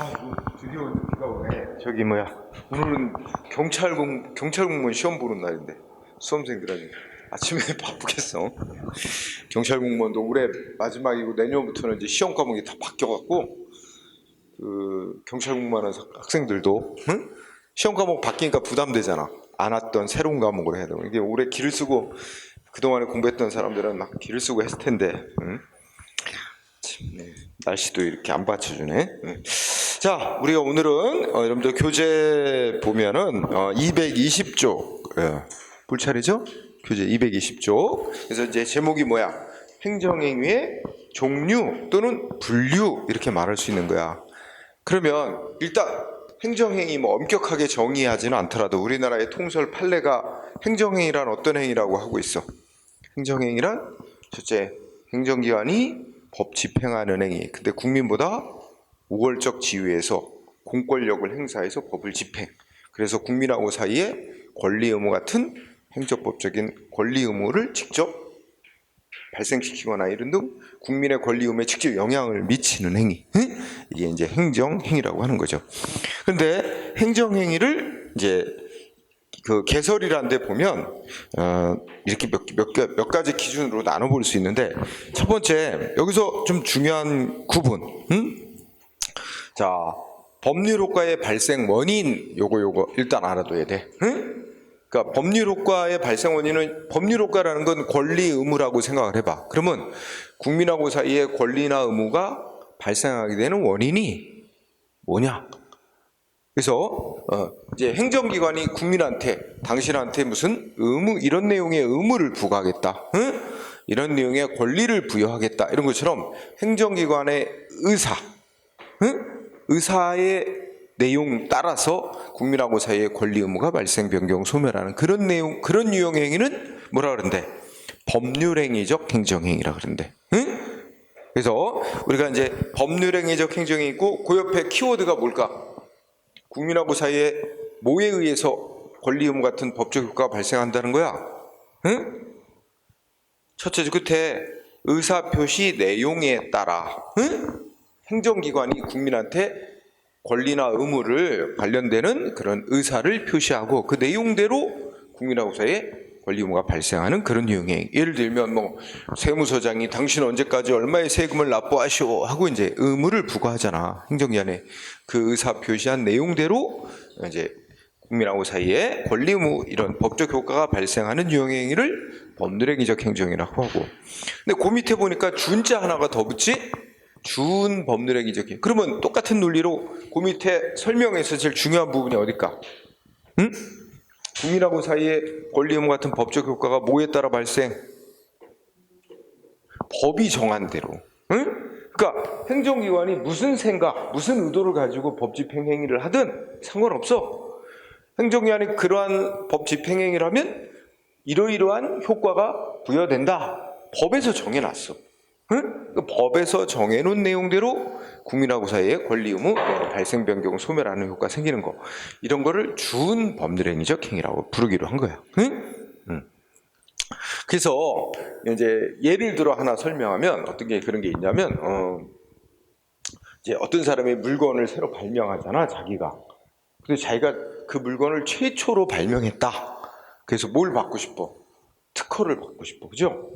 이거 드디어 비가 오네. 저기 뭐야, 오늘은 경찰 공무원 시험 보는 날인데 수험생들 아침에 바쁘겠어. 경찰 공무원도 올해 마지막이고 내년부터는 이제 시험 과목이 다 바뀌어갖고 그 경찰 공무원하는 학생들도 응? 시험 과목 바뀌니까 부담되잖아. 안 왔던 새로운 과목을 해야 되고, 이게 올해 기를 쓰고 그동안에 공부했던 사람들은 막 기를 쓰고 했을 텐데 응? 참, 날씨도 이렇게 안 받쳐주네. 응. 자, 우리가 오늘은 여러분들 교재 보면은 220쪽 볼 차례죠? 교재 220쪽. 그래서 이제 제목이 뭐야? 행정행위의 종류 또는 분류, 이렇게 말할 수 있는 거야. 그러면 일단 행정행위 뭐 엄격하게 정의하지는 않더라도 우리나라의 통설 판례가 행정행위란 어떤 행위라고 하고 있어. 행정행위란 첫째, 행정기관이 법 집행하는 행위. 근데 국민보다 우월적 지위에서 공권력을 행사해서 법을 집행. 그래서 국민하고 사이에 권리 의무 같은 행정법적인 권리 의무를 직접 발생시키거나 이런 등 국민의 권리 의무에 직접 영향을 미치는 행위. 이게 이제 행정행위라고 하는 거죠. 근데 행정행위를 이제 그 개설이라는 데 보면 이렇게 몇 가지 기준으로 나눠볼 수 있는데, 첫 번째, 여기서 좀 중요한 구분. 자, 법률 효과의 발생 원인, 요거 일단 알아둬야 돼. 그러니까 법률 효과의 발생 원인은, 법률 효과라는 건 권리 의무라고 생각을 해봐. 그러면 국민하고 사이에 권리나 의무가 발생하게 되는 원인이 뭐냐? 그래서 이제 행정기관이 국민한테, 당신한테 무슨 의무, 이런 내용의 의무를 부과하겠다, 이런 내용의 권리를 부여하겠다, 이런 것처럼 행정기관의 의사의 내용 따라서 국민하고 사이의 권리 의무가 발생, 변경, 소멸하는 그런 내용, 그런 유형의 행위는 뭐라 그러는데? 법률행위적 행정행위라 그러는데. 그래서 우리가 이제 법률행위적 행정이 있고, 그 옆에 키워드가 뭘까? 국민하고 사이에 뭐에 의해서 권리 의무 같은 법적 효과가 발생한다는 거야? 응? 첫째, 끝에 의사표시 내용에 따라 행정기관이 국민한테 권리나 의무를 관련되는 그런 의사를 표시하고 그 내용대로 국민하고 사이에 권리 의무가 발생하는 그런 유형의, 예를 들면 뭐 세무서장이 당신 언제까지 얼마의 세금을 납부하시오 하고 이제 의무를 부과하잖아. 행정기관에 그 의사 표시한 내용대로 이제 국민하고 사이에 권리 의무, 이런 법적 효과가 발생하는 유형의 행위를 법률행위적 행정이라고 하고. 근데 그 밑에 보니까 준자 하나가 더 붙지? 준 법률행위적 행위. 그러면 똑같은 논리로 그 밑에 설명에서 제일 중요한 부분이 어딜까? 응? 국민하고 사이에 권리 의무 같은 법적 효과가 뭐에 따라 발생? 법이 정한 대로. 응? 그러니까 행정기관이 무슨 생각, 무슨 의도를 가지고 법 집행 행위를 하든 상관없어. 행정기관이 그러한 법 집행 행위를 하면 이러이러한 효과가 부여된다. 법에서 정해놨어. 응? 그 법에서 정해놓은 내용대로 국민하고 사이에 권리 의무 발생, 변경, 소멸하는 효과가 생기는 거, 이런 거를 준 법률행위적 행위라고 부르기로 한 거야. 응? 그래서 이제 예를 들어 하나 설명하면 어떤 게 그런 게 있냐면, 이제 어떤 사람이 물건을 새로 발명하잖아, 자기가. 근데 자기가 그 물건을 최초로 발명했다. 그래서 뭘 받고 싶어? 특허를 받고 싶어, 그죠?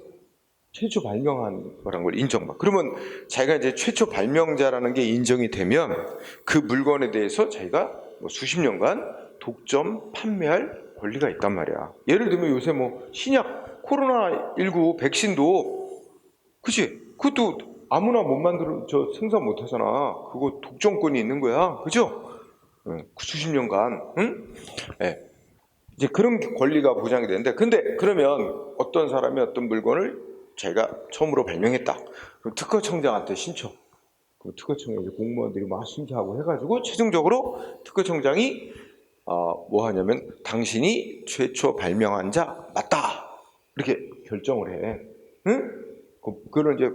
최초 발명한 거란 걸 인정받. 그러면 자기가 이제 최초 발명자라는 게 인정이 되면 그 물건에 대해서 자기가 뭐 수십 년간 독점 판매할 권리가 있단 말이야. 예를 들면 요새 뭐 신약 코로나19 백신도, 그치? 그것도 아무나 못 만들어, 생산 못 하잖아. 그거 독점권이 있는 거야, 그죠? 수십 년간, 응? 네. 이제 그런 권리가 보장이 되는데, 근데 그러면 어떤 사람이 어떤 물건을 자기가 처음으로 발명했다. 그럼 특허청장한테 신청. 그럼 특허청에 이제 공무원들이 막 심사하고 해가지고 최종적으로 특허청장이 뭐 하냐면 당신이 최초 발명한 자 맞다, 이렇게 결정을 해. 응? 그걸 이제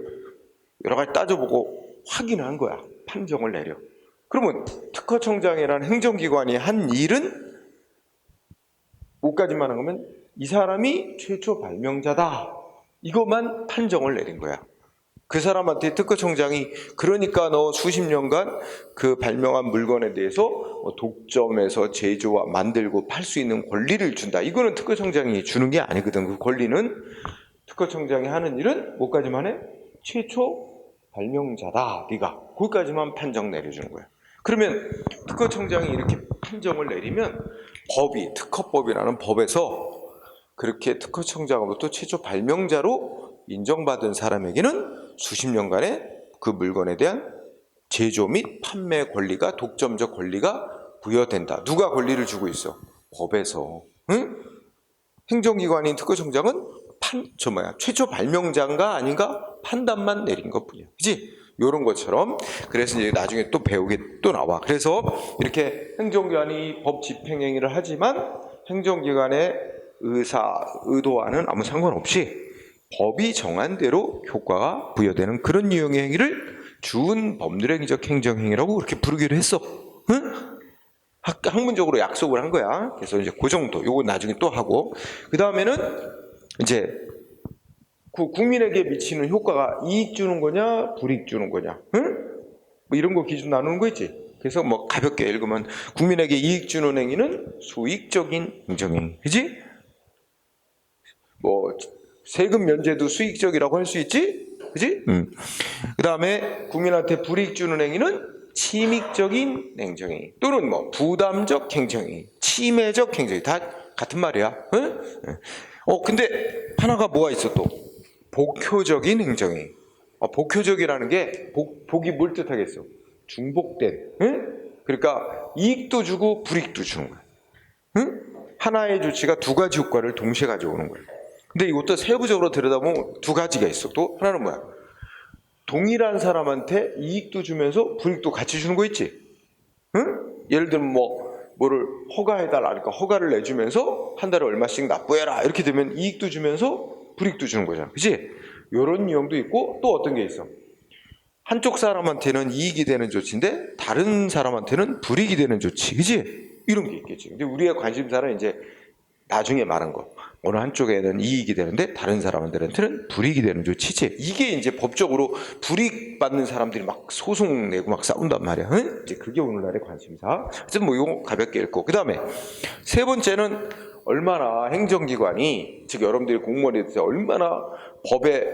여러 가지 따져보고 확인한 거야. 판정을 내려. 그러면 특허청장이라는 행정기관이 한 일은 뭐까지만 하면 이 사람이 최초 발명자다, 이것만 판정을 내린 거야. 그 사람한테 특허청장이 그러니까 너 수십 년간 그 발명한 물건에 대해서 독점해서 제조와 만들고 팔 수 있는 권리를 준다. 이거는 특허청장이 주는 게 아니거든. 그 권리는 특허청장이 하는 일은 뭐까지만 해? 최초 발명자다. 네가 거기까지만 판정 내려주는 거야. 그러면 특허청장이 이렇게 판정을 내리면 법이 특허법이라는 법에서 그렇게 특허청장으로부터 최초 발명자로 인정받은 사람에게는 수십 년간의 그 물건에 대한 제조 및 판매 권리가 독점적 권리가 부여된다. 누가 권리를 주고 있어? 법에서. 응? 행정기관인 특허청장은 최초 발명자인가 아닌가 판단만 내린 것뿐이야. 그지? 이런 것처럼. 그래서 이제 나중에 또 배우게 또 나와. 그래서 이렇게 행정기관이 법 집행행위를 하지만 행정기관의 의도와는 아무 상관없이 법이 정한 대로 효과가 부여되는 그런 유형의 행위를 준법률행위적 행정행위라고 그렇게 부르기로 했어. 응? 학문적으로 약속을 한 거야. 그래서 이제 그 정도. 요거 나중에 또 하고. 그 다음에는 이제 그 국민에게 미치는 효과가 이익 주는 거냐, 불이익 주는 거냐. 응? 뭐 이런 거 기준 나누는 거 있지. 그래서 뭐 가볍게 읽으면 국민에게 이익 주는 행위는 수익적인 행정행위. 그지? 뭐 세금 면제도 수익적이라고 할 수 있지? 그지? 그 다음에 국민한테 불이익 주는 행위는 침익적인 행정행위 또는 뭐 부담적 행정행위, 침해적 행정행위 다 같은 말이야. 응? 근데 하나가 뭐가 있어 또? 복효적인 행정행위. 복효적이라는 게 복이 뭘 뜻하겠어? 중복된. 응? 그러니까 이익도 주고 불이익도 주는 거야. 응? 하나의 조치가 두 가지 효과를 동시에 가져오는 거야. 근데 이것도 세부적으로 들여다보면 두 가지가 있어. 또 하나는 뭐야? 동일한 사람한테 이익도 주면서 불이익도 같이 주는 거 있지? 응? 예를 들면 뭐를 허가해달라 그러니까 허가를 내주면서 한 달에 얼마씩 납부해라 이렇게 되면 이익도 주면서 불이익도 주는 거잖아. 그치? 이런 유형도 있고 또 어떤 게 있어? 한쪽 사람한테는 이익이 되는 조치인데 다른 사람한테는 불이익이 되는 조치. 그치? 이런 게 있겠지. 근데 우리의 관심사는 이제 나중에 말한 거. 어느 한쪽에는 이익이 되는데 다른 사람들한테는 불이익이 되는 조치지. 이게 이제 법적으로 불이익 받는 사람들이 막 소송 내고 막 싸운단 말이야. 응? 이제 그게 오늘날의 관심사. 어쨌든 뭐 이거 가볍게 읽고. 그 다음에 세 번째는 얼마나 행정기관이, 즉 여러분들이 공무원이 돼서 얼마나 법의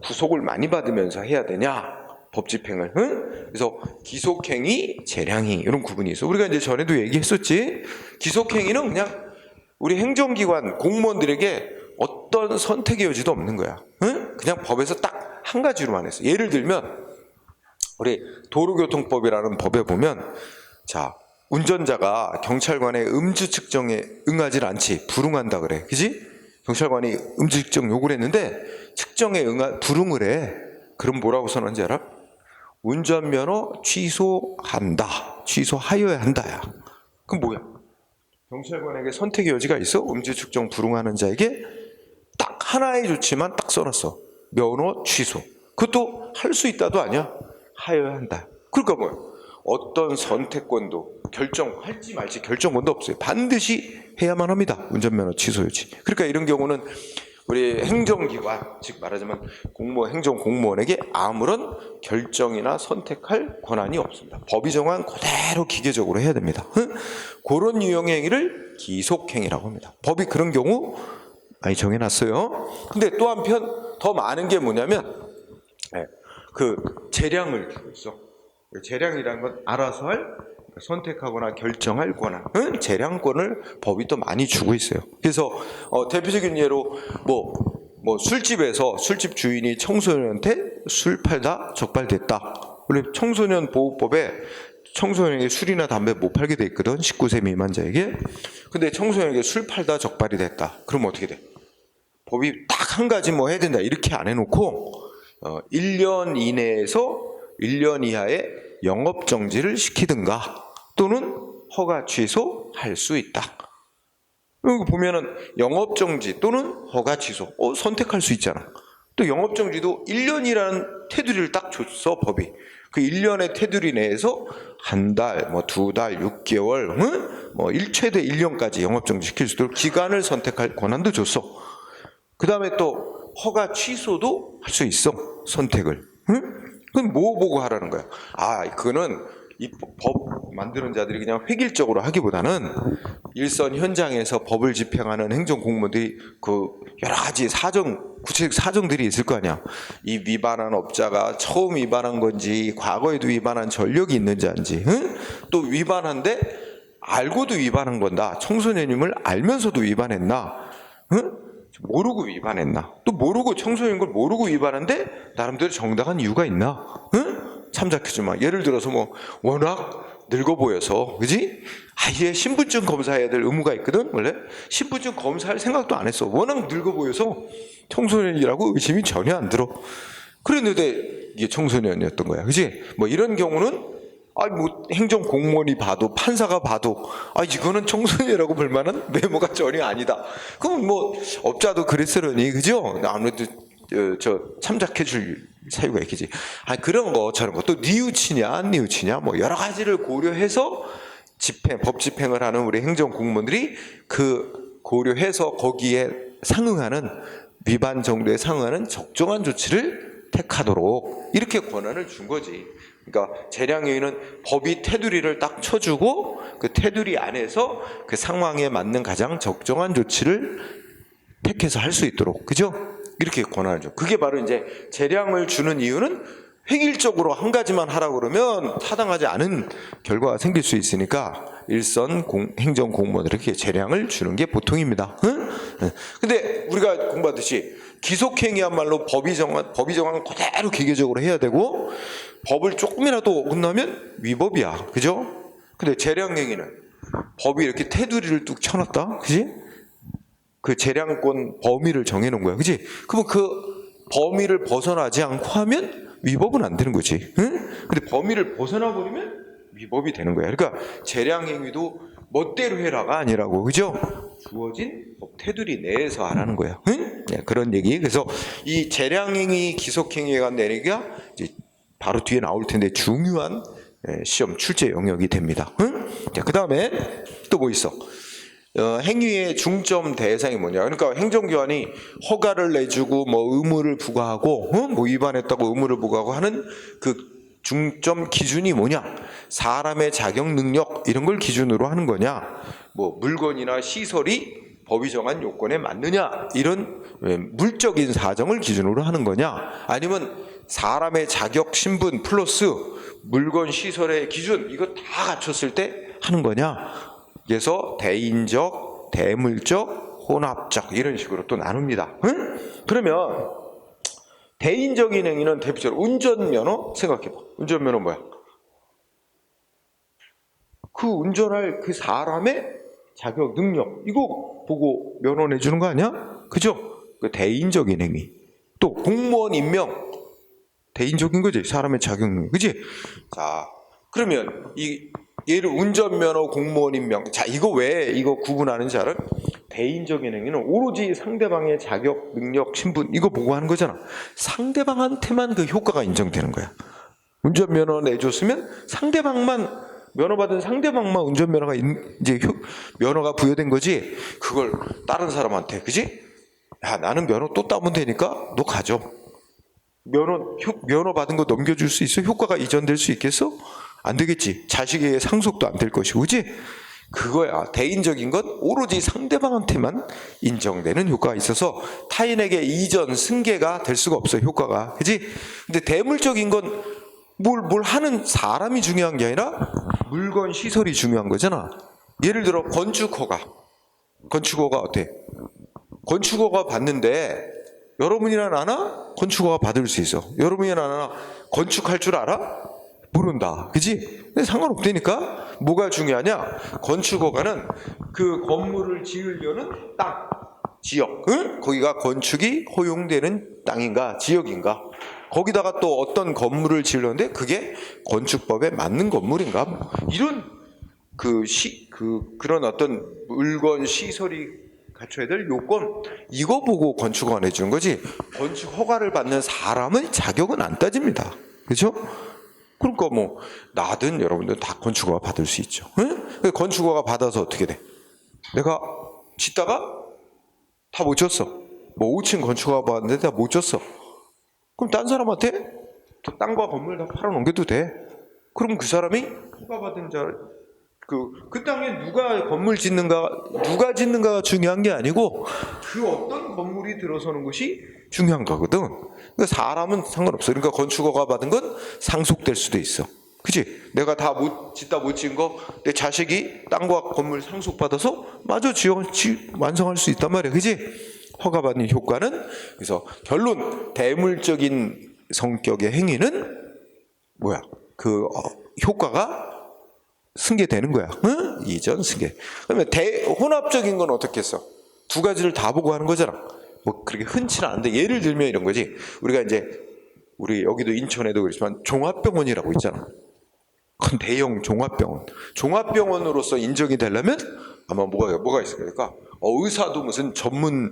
구속을 많이 받으면서 해야 되냐. 법 집행을. 응? 그래서 기속행위, 재량행위 이런 구분이 있어. 우리가 이제 전에도 얘기했었지. 기속행위는 그냥 우리 행정기관 공무원들에게 어떤 선택의 여지도 없는 거야. 응? 그냥 법에서 딱 한 가지로만 했어. 예를 들면 우리 도로교통법이라는 법에 보면 자 운전자가 경찰관의 음주 측정에 응하지 않지 불응한다 그래. 그지? 경찰관이 음주 측정 요구를 했는데 측정에 불응을 해. 그럼 뭐라고 써놨는지 알아? 운전면허 취소한다. 취소하여야 한다야. 그럼 뭐야? 경찰관에게 선택의 여지가 있어? 음주 측정 불응하는 자에게 딱 하나의 조치만 딱 써놨어. 면허 취소. 그것도 할 수 있다도 아니야. 하여야 한다. 그러니까 뭐야? 어떤 선택권도 결정할지 말지 결정권도 없어요. 반드시 해야만 합니다. 운전면허 취소 요지. 그러니까 이런 경우는 우리 행정기관, 즉 말하자면 행정 공무원에게 아무런 결정이나 선택할 권한이 없습니다. 법이 정한 그대로 기계적으로 해야 됩니다. 그런 유형의 행위를 기속행위라고 합니다. 법이 그런 경우 많이 정해놨어요. 근데 또 한편 더 많은 게 뭐냐면 그 재량을 주고 있어. 재량이라는 건 알아서 할 선택하거나 결정할 권한, 재량권을 법이 또 많이 주고 있어요. 그래서 대표적인 예로 뭐 술집에서 술집 주인이 청소년한테 술 팔다 적발됐다. 원래 청소년 보호법에 청소년에게 술이나 담배 못 팔게 돼 있거든. 19세 미만자에게. 근데 청소년에게 술 팔다 적발이 됐다. 그럼 어떻게 돼? 법이 딱 한 가지 뭐 해야 된다 이렇게 안 해놓고 1년 이내에서 1년 이하의 영업정지를 시키든가 또는 허가 취소할 수 있다. 여기 보면은 영업정지 또는 허가 취소 선택할 수 있잖아. 또 영업정지도 1년이라는 테두리를 딱 줬어 법이. 그 1년의 테두리 내에서 한 달, 뭐 2달, 6개월, 뭐 최대 1년까지 영업정지 시킬 수 있도록 기간을 선택할 권한도 줬어. 그 다음에 또 허가 취소도 할 수 있어 선택을. 응? 그건 뭐 보고 하라는 거야? 아, 그거는 이 법 만드는 자들이 그냥 획일적으로 하기보다는 일선 현장에서 법을 집행하는 행정공무원들이 그 여러 가지 구체적 사정들이 있을 거 아니야. 이 위반한 업자가 처음 위반한 건지 과거에도 위반한 전력이 있는지 아닌지, 응? 또 위반한데 알고도 위반한 건다. 청소년임을 알면서도 위반했나? 응? 모르고 위반했나? 또 모르고 청소년인 걸 모르고 위반한데 나름대로 정당한 이유가 있나? 응? 참작해주마. 예를 들어서 뭐 워낙 늙어 보여서, 그지? 아예 신분증 검사해야 될 의무가 있거든. 원래 신분증 검사할 생각도 안 했어. 워낙 늙어 보여서 청소년이라고 의심이 전혀 안 들어. 그랬는데 이게 청소년이었던 거야, 그지? 뭐 이런 경우는 뭐 행정 공무원이 봐도 판사가 봐도 이거는 청소년이라고 볼 만한 메모가 전혀 아니다. 그럼 뭐 업자도 그랬으려니, 그죠? 아무래도 저 참작해줄 사유가 있겠지. 그런 거 저런 거 또 뉘우치냐 안 뉘우치냐 뭐 여러 가지를 고려해서 법 집행을 하는 우리 행정 공무원들이 그 고려해서 거기에 상응하는 위반 정도에 상응하는 적정한 조치를 택하도록 이렇게 권한을 준 거지. 그러니까 재량행위는 법이 테두리를 딱 쳐주고 그 테두리 안에서 그 상황에 맞는 가장 적정한 조치를 택해서 할 수 있도록, 그죠? 이렇게 권한을 줘. 그게 바로 이제 재량을 주는 이유는 획일적으로 한 가지만 하라고 그러면 타당하지 않은 결과가 생길 수 있으니까 일선 행정 공무원들에게 재량을 주는 게 보통입니다. 응? 근데 우리가 공부하듯이 기속행위야말로 법이 정한 그대로 기계적으로 해야 되고 법을 조금이라도 어긋나면 위법이야. 그죠? 근데 재량행위는 법이 이렇게 테두리를 뚝 쳐놨다. 그지? 그 재량권 범위를 정해놓은 거야. 그지? 그러면 그 범위를 벗어나지 않고 하면 위법은 안 되는 거지. 응? 근데 범위를 벗어나 버리면 위법이 되는 거야. 그러니까 재량행위도 멋대로 해라가 아니라고. 그죠? 주어진 법 테두리 내에서 하라는 거야. 응? 네, 그런 얘기. 그래서 이 재량행위, 기속행위에 관한 얘기가 이제 바로 뒤에 나올 텐데 중요한 시험 출제 영역이 됩니다. 응? 자, 그 다음에 또 뭐 있어? 행위의 중점 대상이 뭐냐? 그러니까 행정기관이 허가를 내주고 뭐 의무를 부과하고 뭐 위반했다고 의무를 부과하고 하는 그 중점 기준이 뭐냐? 사람의 자격 능력 이런 걸 기준으로 하는 거냐? 뭐 물건이나 시설이 법이 정한 요건에 맞느냐? 이런 물적인 사정을 기준으로 하는 거냐? 아니면 사람의 자격 신분 플러스 물건 시설의 기준 이거 다 갖췄을 때 하는 거냐? 그래서 대인적, 대물적, 혼합적 이런 식으로 또 나눕니다. 응? 그러면 대인적인 행위는 대표적으로 운전면허 생각해봐. 운전면허 뭐야? 그 운전할 그 사람의 자격, 능력 이거 보고 면허 내주는 거 아니야? 그죠? 그 대인적인 행위. 또 공무원 임명 대인적인 거지. 사람의 자격, 능력. 그지? 자, 그러면 얘를 운전면허, 공무원 임명. 자, 이거 왜 이거 구분하는지 알아? 대인적인 행위는 오로지 상대방의 자격, 능력, 신분 이거 보고 하는 거잖아. 상대방한테만 그 효과가 인정되는 거야. 운전면허 내줬으면 면허 받은 상대방만 운전면허가 이제 면허가 부여된 거지. 그걸 다른 사람한테, 그지? 야, 나는 면허 또 따면 되니까 너 가져. 면허 받은 거 넘겨줄 수 있어? 효과가 이전될 수 있겠어? 안 되겠지. 자식의 상속도 안 될 것이고, 그지? 그거야. 대인적인 건 오로지 상대방한테만 인정되는 효과가 있어서 타인에게 이전, 승계가 될 수가 없어, 효과가. 그지? 근데 대물적인 건 뭘 하는 사람이 중요한 게 아니라 물건, 시설이 중요한 거잖아. 예를 들어, 건축허가. 건축허가 어때? 건축허가 받는데 여러분이나 나나 건축허가 받을 수 있어. 여러분이나 나나 건축할 줄 알아? 모른다. 그지? 근데 상관없다니까? 뭐가 중요하냐? 건축허가는 그 건물을 지으려는 땅, 지역. 응? 거기가 건축이 허용되는 땅인가, 지역인가? 거기다가 또 어떤 건물을 지으려는데 그게 건축법에 맞는 건물인가? 뭐 이런 그런 어떤 물건, 시설이 갖춰야 될 요건 이거 보고 건축허가 내주는 거지. 건축허가를 받는 사람의 자격은 안 따집니다. 그렇죠? 그러니까 뭐 나든 여러분들 다 건축허가 받을 수 있죠. 응? 건축허가 받아서 어떻게 돼? 내가 짓다가 다 못 졌어. 뭐 5층 건축허가 받았는데 다 못 졌어. 그럼 딴 사람한테 또 땅과 건물 다 팔아넘겨도 돼. 그럼 그 사람이 허가받은 자, 그 땅에 누가 건물 누가 짓는가가 중요한 게 아니고 그 어떤 건물이 들어서는 것이 중요한 거거든. 그러니까 사람은 상관없어. 그러니까 건축허가 받은 건 상속될 수도 있어. 그치? 내가 다 짓다 못 지은 거 내 자식이 땅과 건물 상속받아서 마저 완성할 수 있단 말이야. 그치? 허가받는 효과는, 그래서 결론, 대물적인 성격의 행위는 뭐야? 효과가 승계되는 거야. 응? 이전 승계. 그러면 혼합적인 건 어떻게 했어? 두 가지를 다 보고 하는 거잖아. 뭐 그렇게 흔치는 않은데 예를 들면 이런 거지. 우리가 이제 우리 여기도 인천에도 그렇지만 종합병원이라고 있잖아. 큰 대형 종합병원. 종합병원으로서 인정이 되려면 아마 뭐가 있어야 될까? 의사도 무슨 전문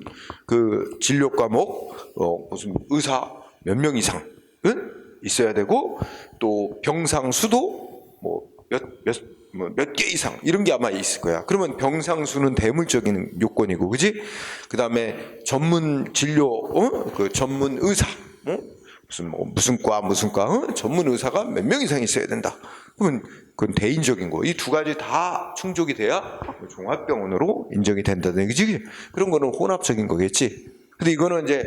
진료 과목 무슨 의사 몇 명 이상 있어야 되고, 또 병상 수도 몇 개 이상 이런 게 아마 있을 거야. 그러면 병상 수는 대물적인 요건이고, 그지? 그 다음에 전문 진료, 전문 의사, 무슨 과, 전문 의사가 몇 명 이상 있어야 된다. 그러면 그건 대인적인 거. 이 두 가지 다 충족이 돼야 종합병원으로 인정이 된다는 얘기지. 그런 거는 혼합적인 거겠지. 근데 이거는 이제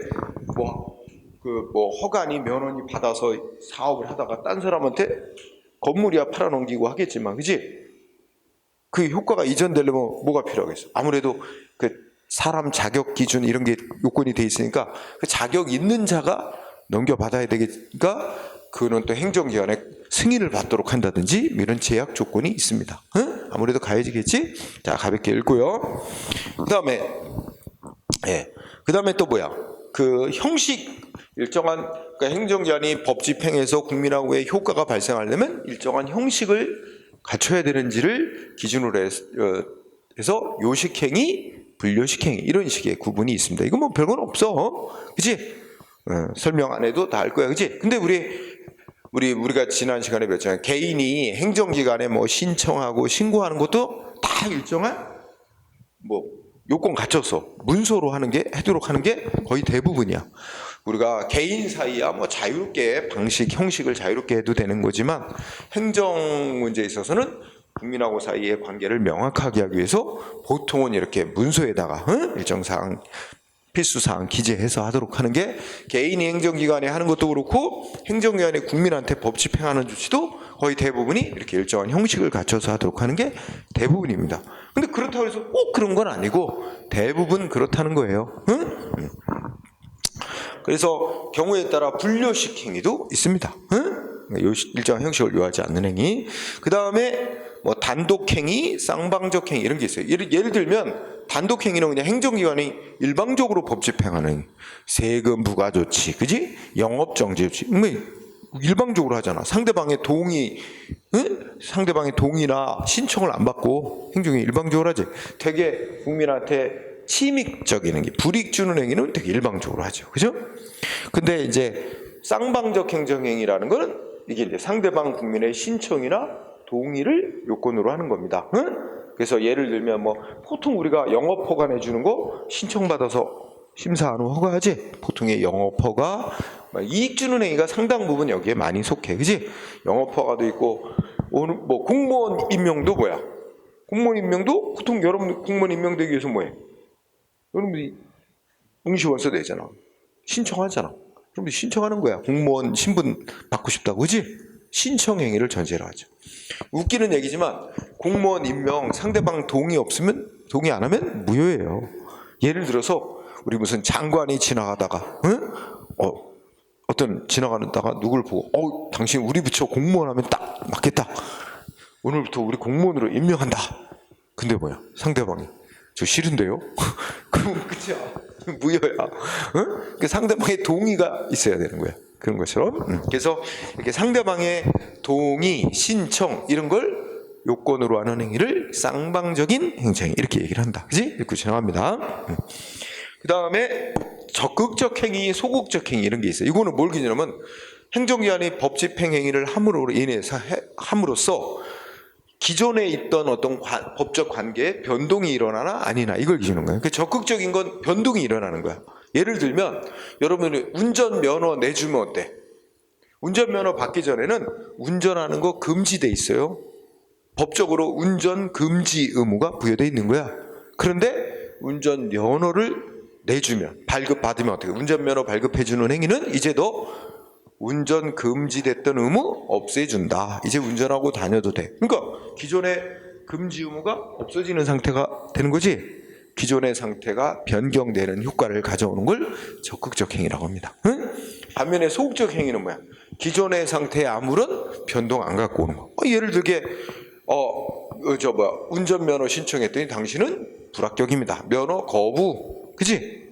허가니 면허니 받아서 사업을 하다가 딴 사람한테 건물이야 팔아넘기고 하겠지만, 그지? 그 효과가 이전되려면 뭐가 필요하겠어? 아무래도 그 사람 자격 기준 이런 게 요건이 돼 있으니까 그 자격 있는 자가 넘겨받아야 되니까 그거는 또 행정기관에 승인을 받도록 한다든지 이런 제약 조건이 있습니다. 응? 아무래도 가야지겠지? 자, 가볍게 읽고요. 그 다음에 또 뭐야? 그 형식, 그러니까 행정기관이 법 집행에서 국민하고의 효과가 발생하려면 일정한 형식을 갖춰야 되는지를 기준으로 해서 요식행위, 불요식행위 이런 식의 구분이 있습니다. 이건 뭐 별건 없어, 그치? 설명 안 해도 다 알 거야, 그치? 근데 우리가 지난 시간에 배웠잖아요. 개인이 행정기관에 뭐 신청하고 신고하는 것도 다 일정한 요건 갖춰서 문서로 하도록 하는 게 거의 대부분이야. 우리가 개인 사이야 자유롭게 형식을 자유롭게 해도 되는 거지만, 행정 문제에 있어서는 국민하고 사이의 관계를 명확하게 하기 위해서 보통은 이렇게 문서에다가 일정 사항, 필수 사항 기재해서 하도록 하는 게, 개인이 행정기관에 하는 것도 그렇고 행정기관이 국민한테 법 집행하는 조치도 거의 대부분이 이렇게 일정한 형식을 갖춰서 하도록 하는 게 대부분입니다. 근데 그렇다고 해서 꼭 그런 건 아니고 대부분 그렇다는 거예요. 응? 그래서 경우에 따라 불요식 행위도 있습니다. 일정한 형식을 요하지 않는 행위. 그 다음에 단독 행위, 쌍방적 행위 이런 게 있어요. 예를 들면 단독 행위는 그냥 행정기관이 일방적으로 법 집행하는 세금 부과 조치, 그지? 영업 정지 조치. 일방적으로 하잖아. 상대방의 동의나 신청을 안 받고 행정이 일방적으로 하지. 되게 국민한테 침익적인 행위, 불이익 주는 행위는 되게 일방적으로 하죠. 그죠? 근데 이제 쌍방적 행정행위라는 거는 이게 이제 상대방 국민의 신청이나 동의를 요건으로 하는 겁니다. 그래서 예를 들면 보통 우리가 영업허가 내주는 거 신청받아서 심사 안 하고 허가하지. 보통의 영업허가, 이익 주는 행위가 상당 부분 여기에 많이 속해, 그지? 영업허가도 있고, 공무원 임명도 뭐야? 공무원 임명도 보통 여러분 공무원 임명되기 위해서 뭐해? 여러분들이 응시원서 내잖아. 신청하잖아. 그럼 신청하는 거야. 공무원 신분 받고 싶다고, 그지? 신청행위를 전제로 하죠. 웃기는 얘기지만 공무원 임명 상대방 동의 안 하면 무효예요. 예를 들어서 우리 무슨 장관이 지나가다가 지나가다가 누굴 보고 당신 우리 부처 공무원 하면 딱 맞겠다. 오늘부터 우리 공무원으로 임명한다. 근데 뭐야? 상대방이 저 싫은데요? 그럼 끝이야. 무효야. 그 상대방의 동의가 있어야 되는 거야. 그런 것처럼. 그래서 이렇게 상대방의 동의, 신청 이런 걸 요건으로 하는 행위를 쌍방적인 행정행위 이렇게 얘기를 한다. 그지? 이렇게 진행합니다. 그 다음에 적극적 행위, 소극적 행위 이런 게 있어요. 이거는 뭘 기준하면 행정기관이 법 집행 행위를 함으로써 기존에 있던 어떤 법적 관계에 변동이 일어나나 아니나 이걸 기준하는 거예요. 그러니까 적극적인 건 변동이 일어나는 거야. 예를 들면 여러분이 운전면허 내주면 어때? 운전면허 받기 전에는 운전하는 거 금지돼 있어요. 법적으로 운전 금지 의무가 부여돼 있는 거야. 그런데 운전면허를 내주면, 발급받으면 어떻게, 운전면허 발급해주는 행위는 이제 너 운전 금지됐던 의무 없애준다. 이제 운전하고 다녀도 돼. 그러니까 기존의 금지 의무가 없어지는 상태가 되는 거지. 기존의 상태가 변경되는 효과를 가져오는 걸 적극적 행위라고 합니다. 응? 반면에 소극적 행위는 뭐야? 기존의 상태에 아무런 변동 안 갖고 오는 거. 예를 들게 운전면허 신청했더니 당신은 불합격입니다. 면허 거부. 그지?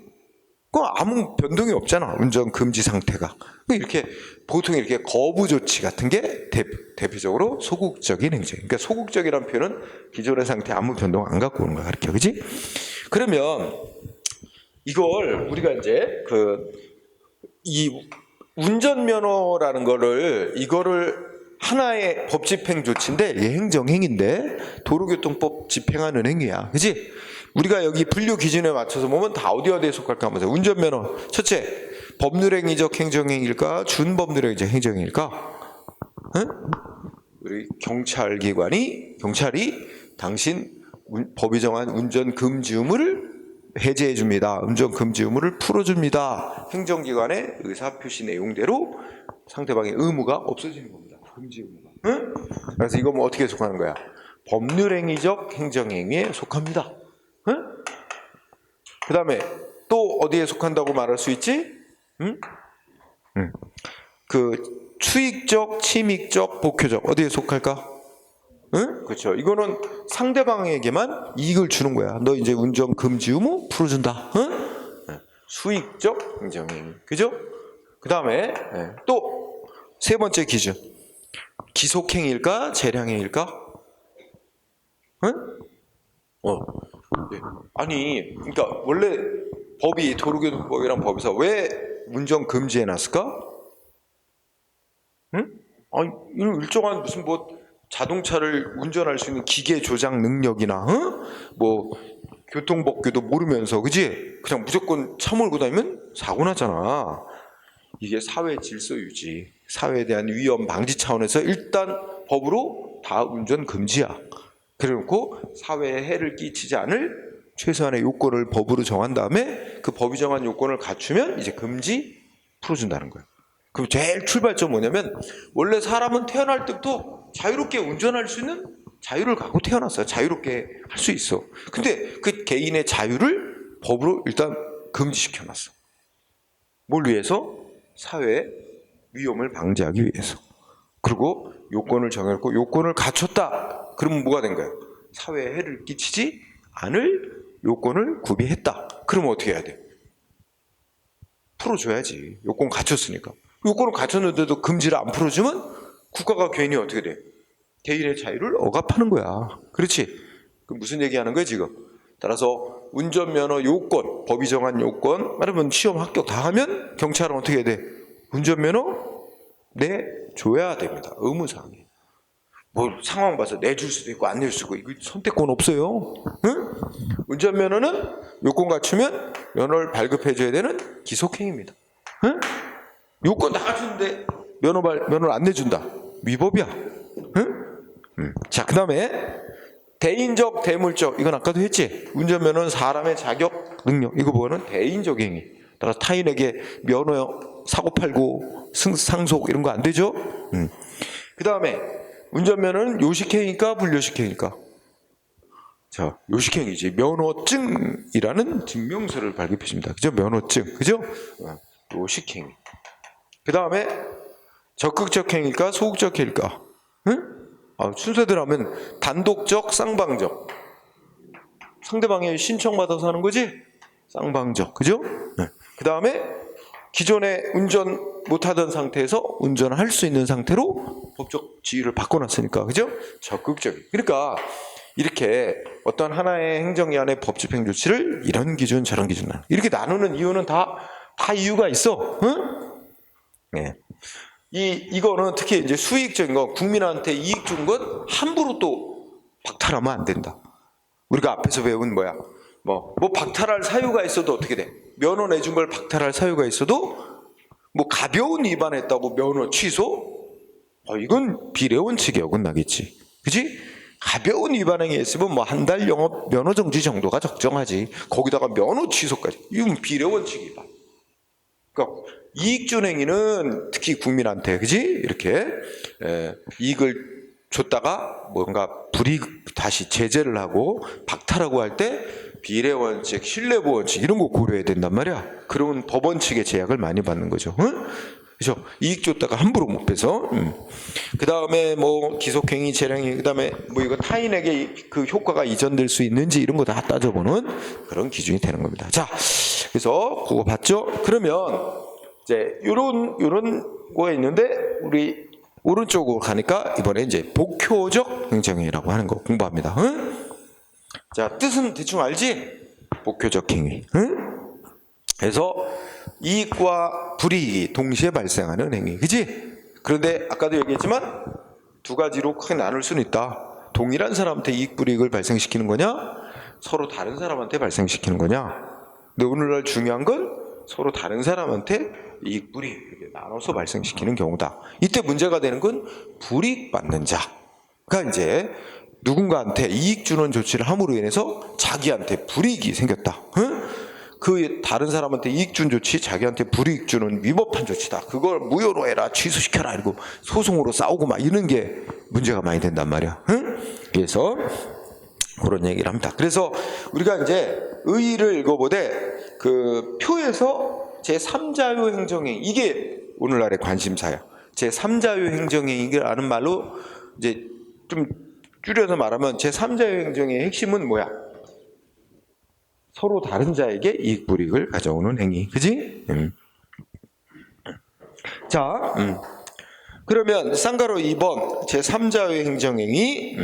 그 아무 변동이 없잖아. 운전 금지 상태가. 이렇게 보통 이렇게 거부 조치 같은 게 대표적으로 소극적인 행정. 그러니까 소극적이라는 표현은 기존의 상태 아무 변동 안 갖고 오는 거 가르쳐. 그지? 그러면 이걸 우리가 이제 이 운전면허라는 이거를 하나의 법 집행 조치인데 얘 행정행위인데 도로교통법 집행하는 행위야. 그지? 우리가 여기 분류 기준에 맞춰서 보면 다 어디에 속할까 한번 보세요. 운전면허. 첫째, 법률행위적 행정행위일까? 준법률행위적 행정행위일까? 응? 우리 경찰이 당신 법이 정한 운전 금지 의무를 해제해 줍니다. 운전 금지 의무를 풀어줍니다. 행정기관의 의사표시 내용대로 상대방의 의무가 없어지는 겁니다. 금지 의무가. 응? 그래서 이거 뭐 어떻게 속하는 거야? 법률행위적 행정행위에 속합니다. 응? 그 다음에 또 어디에 속한다고 말할 수 있지? 응? 그 추익적, 침익적, 복효적 어디에 속할까? 응? 그렇죠. 이거는 상대방에게만 이익을 주는 거야. 너 이제 운전 금지 의무 풀어준다. 응? 수익적 행정행위. 그죠? 그 다음에 또 세 번째 기준. 기속행위일까? 재량행위일까? 응? 아니, 그러니까 원래 법이 도로교통법이란 법에서 왜 운전 금지해 놨을까? 응? 아니, 이런 일정한 무슨 자동차를 운전할 수 있는 기계 조작 능력이나, 교통법규도 모르면서, 그지? 그냥 무조건 차 몰고 다니면 사고 나잖아. 이게 사회 질서 유지, 사회에 대한 위험 방지 차원에서 일단 법으로 다 운전 금지야. 그래놓고 사회에 해를 끼치지 않을 최소한의 요건을 법으로 정한 다음에 그 법이 정한 요건을 갖추면 이제 금지 풀어준다는 거예요. 그럼 제일 출발점 뭐냐면 원래 사람은 태어날 때부터 자유롭게 운전할 수 있는 자유를 갖고 태어났어요. 자유롭게 할 수 있어. 근데 그 개인의 자유를 법으로 일단 금지시켜놨어. 뭘 위해서? 사회의 위험을 방지하기 위해서. 그리고 요건을 정해놓고 요건을 갖췄다. 그러면 뭐가 된 거예요? 사회에 해를 끼치지 않을 요건을 구비했다. 그러면 어떻게 해야 돼? 풀어줘야지. 요건 갖췄으니까. 요건을 갖췄는데도 금지를 안 풀어주면 국가가 괜히 어떻게 돼? 개인의 자유를 억압하는 거야. 그렇지? 그럼 무슨 얘기하는 거야 지금? 따라서 운전면허 요건, 법이 정한 요건, 말하면 시험 합격 다 하면 경찰은 어떻게 해야 돼? 운전면허 내줘야 됩니다. 의무사항이에요. 상황 봐서 내줄 수도 있고 안 낼 수도 있고 이거 선택권 없어요. 응? 운전면허는 요건 갖추면 면허를 발급해줘야 되는 기속행위입니다. 응? 요건 다 갖추는데 면허를 안 내준다. 위법이야. 응? 자, 그 다음에 대인적, 대물적. 이건 아까도 했지. 운전면허는 사람의 자격, 능력. 이거 보면은 대인적 행위. 따라서 타인에게 면허 사고 팔고 상속 이런 거 안 되죠. 그 다음에 운전면허는 요식행위일까 불요식행위일까? 자, 요식행위지. 면허증이라는 증명서를 발급해 줍니다. 그죠? 면허증. 그죠? 요식행위. 그 다음에 적극적 행위일까 소극적 행위일까? 응? 순서대로 하면 단독적, 쌍방적. 상대방이 신청받아서 하는 거지? 쌍방적. 그죠? 네. 그 다음에 기존에 운전 못하던 상태에서 운전할 수 있는 상태로 법적 지위를 바꿔놨으니까. 그죠? 적극적인. 그러니까 이렇게 어떤 하나의 행정기관의 법 집행 조치를 이런 기준 저런 기준 이렇게 나누는 이유는 다 이유가 있어. 응? 네. 이거는 특히 이제 수익적인 거, 국민한테 이익 준 건 함부로 또 박탈하면 안 된다. 우리가 앞에서 배운 뭐야? 박탈할 사유가 있어도 어떻게 돼? 면허 내준 걸 박탈할 사유가 있어도 뭐 가벼운 위반했다고 면허 취소? 이건 비례 원칙에 어긋나겠지. 그지? 가벼운 위반 행위 했으면 뭐 한 달 영업 면허 정지 정도가 적정하지. 거기다가 면허 취소까지. 이건 비례 원칙이다. 그러니까 이익준 행위는 특히 국민한테, 그지? 이렇게 이익을 줬다가 뭔가 불이익 다시 제재를 하고 박탈하고 할 때 비례 원칙, 신뢰보 원칙 이런 거 고려해야 된단 말이야. 그러면 법원 측의 제약을 많이 받는 거죠. 응? 그죠? 이익 줬다가 함부로 못 빼서. 그 다음에 뭐 기속행위, 재량행위, 그 다음에 뭐 이거 타인에게 그 효과가 이전될 수 있는지 이런 거 다 따져보는 그런 기준이 되는 겁니다. 자, 그래서 그거 봤죠? 그러면 이제 요런 거가 있는데 우리 오른쪽으로 가니까 이번에 이제 복효적 행정행위라고 하는 거 공부합니다. 응? 자, 뜻은 대충 알지? 복효적 행위. 응? 그래서 이익과 불이익이 동시에 발생하는 행위, 그지? 그런데 아까도 얘기했지만 두 가지로 크게 나눌 수는 있다. 동일한 사람한테 이익 불이익을 발생시키는 거냐, 서로 다른 사람한테 발생시키는 거냐. 근데 오늘날 중요한 건 서로 다른 사람한테 이익 불이익 이렇게 나눠서 발생시키는 경우다. 이때 문제가 되는 건 불이익 받는 자가 이제 누군가한테 이익 주는 조치를 함으로 인해서 자기한테 불이익이 생겼다. 응? 그 다른 사람한테 이익 준 조치 자기한테 불이익 주는 위법한 조치다. 그걸 무효로 해라, 취소시켜라, 이러고 소송으로 싸우고 막 이런 게 문제가 많이 된단 말이야. 응? 그래서 그런 얘기를 합니다. 그래서 우리가 이제 의의를 읽어보되 그 표에서 제3자유 행정행위, 이게 오늘날의 관심사야. 제3자유 행정행위라는 말로 이제 좀 줄여서 말하면 제3자유 행정의 핵심은 뭐야? 서로 다른 자에게 이익 불이익을 가져오는 행위, 그지? 자, 그러면 쌍가로 2번 제3자유 행정행위,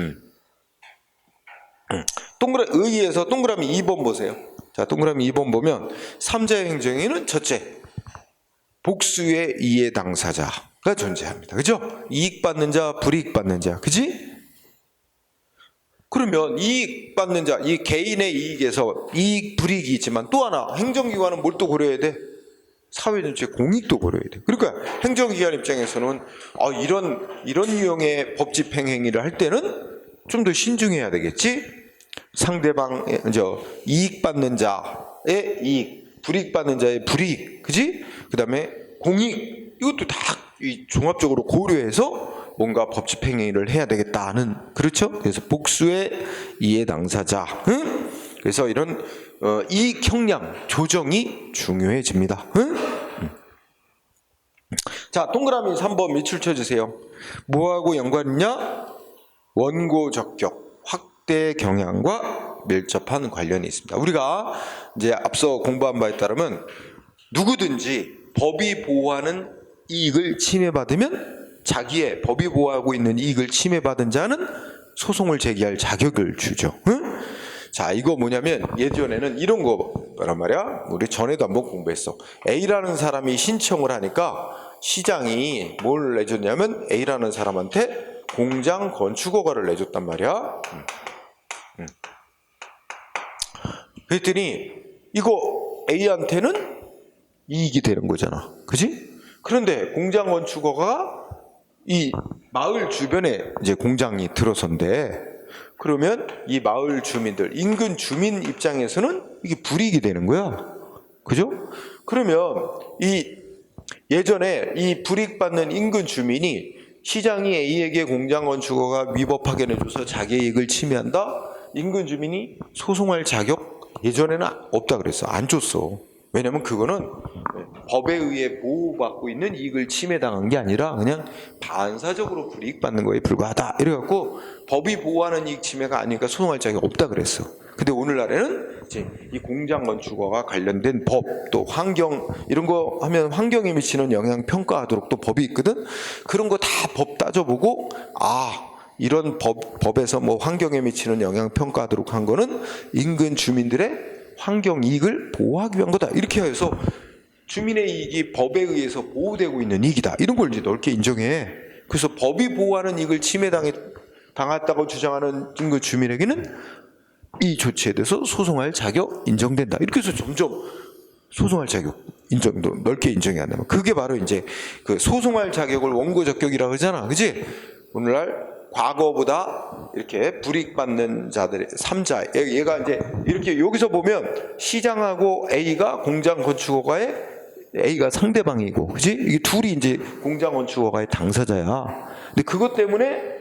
의의에서 동그라미 2번 보세요. 자, 동그라미 2번 보면 3자유 행정행위는 첫째, 복수의 이해 당사자가 존재합니다. 그죠? 이익 받는 자, 불이익 받는 자, 그지? 그러면 이익 받는 자, 이 개인의 이익에서 이익 불이익이 있지만 또 하나 행정기관은 뭘 또 고려해야 돼? 사회 전체 공익도 고려해야 돼. 그러니까 행정기관 입장에서는 이런 유형의 법 집행 행위를 할 때는 좀 더 신중해야 되겠지. 상대방 이익 받는 자의 이익, 불이익 받는 자의 불이익, 그지? 그다음에 공익, 이것도 다 종합적으로 고려해서 뭔가 법 집행 행위를 해야 되겠다는, 그렇죠? 그래서 복수의 이해 당사자, 응? 그래서 이런 이익 형량 조정이 중요해집니다. 응? 자, 동그라미 3번 밑줄 쳐주세요. 뭐하고 연관이냐? 원고 적격, 확대 경향과 밀접한 관련이 있습니다. 우리가 이제 앞서 공부한 바에 따르면 누구든지 법이 보호하는 이익을 침해받으면 자기의 법이 보호하고 있는 이익을 침해받은 자는 소송을 제기할 자격을 주죠. 응? 자, 이거 뭐냐면 예전에는 이런 거란 말이야. 우리 전에도 한번 공부했어. A라는 사람이 신청을 하니까 시장이 뭘 내줬냐면 A라는 사람한테 공장 건축 허가를 내줬단 말이야. 그랬더니 이거 A한테는 이익이 되는 거잖아, 그지? 그런데 공장 건축 허가가 이 마을 주변에 이제 공장이 들어선대. 그러면 이 마을 주민들, 인근 주민 입장에서는 이게 불이익이 되는 거야, 그죠? 그러면 예전에 이 불이익 받는 인근 주민이 시장이 A에게 공장 건축허가 위법하게 내줘서 자기의 이익을 침해한다? 인근 주민이 소송할 자격 예전에는 없다 그랬어. 안 줬어. 왜냐면 그거는 법에 의해 보호받고 있는 이익을 침해당한 게 아니라 그냥 반사적으로 불이익 받는 거에 불과하다 이래갖고 법이 보호하는 이익 침해가 아니니까 소송할 자격이 없다 그랬어. 근데 오늘날에는 이제 이 공장 건축허가 관련된 법, 또 환경 이런 거 하면 환경에 미치는 영향 평가하도록 또 법이 있거든. 그런 거 다 법 따져보고 이런 법에서 뭐 환경에 미치는 영향 평가하도록 한 거는 인근 주민들의 환경 이익을 보호하기 위한 거다. 이렇게 해서 주민의 이익이 법에 의해서 보호되고 있는 이익이다. 이런 걸 이제 넓게 인정해. 그래서 법이 보호하는 이익을 침해당했다고 주장하는 인근 주민에게는 이 조치에 대해서 소송할 자격 인정된다. 이렇게 해서 점점 소송할 자격 인정도 넓게 인정이 안 되면 그게 바로 이제 그 소송할 자격을 원고 적격이라고 하잖아, 그지? 오늘날 과거보다 이렇게 불이익받는 자들의 3자 얘가 이제 이렇게 여기서 보면 시장하고 A가 공장 건축허가에 A가 상대방이고, 그지? 이게 둘이 이제 공장 건축허가의 당사자야. 근데 그것 때문에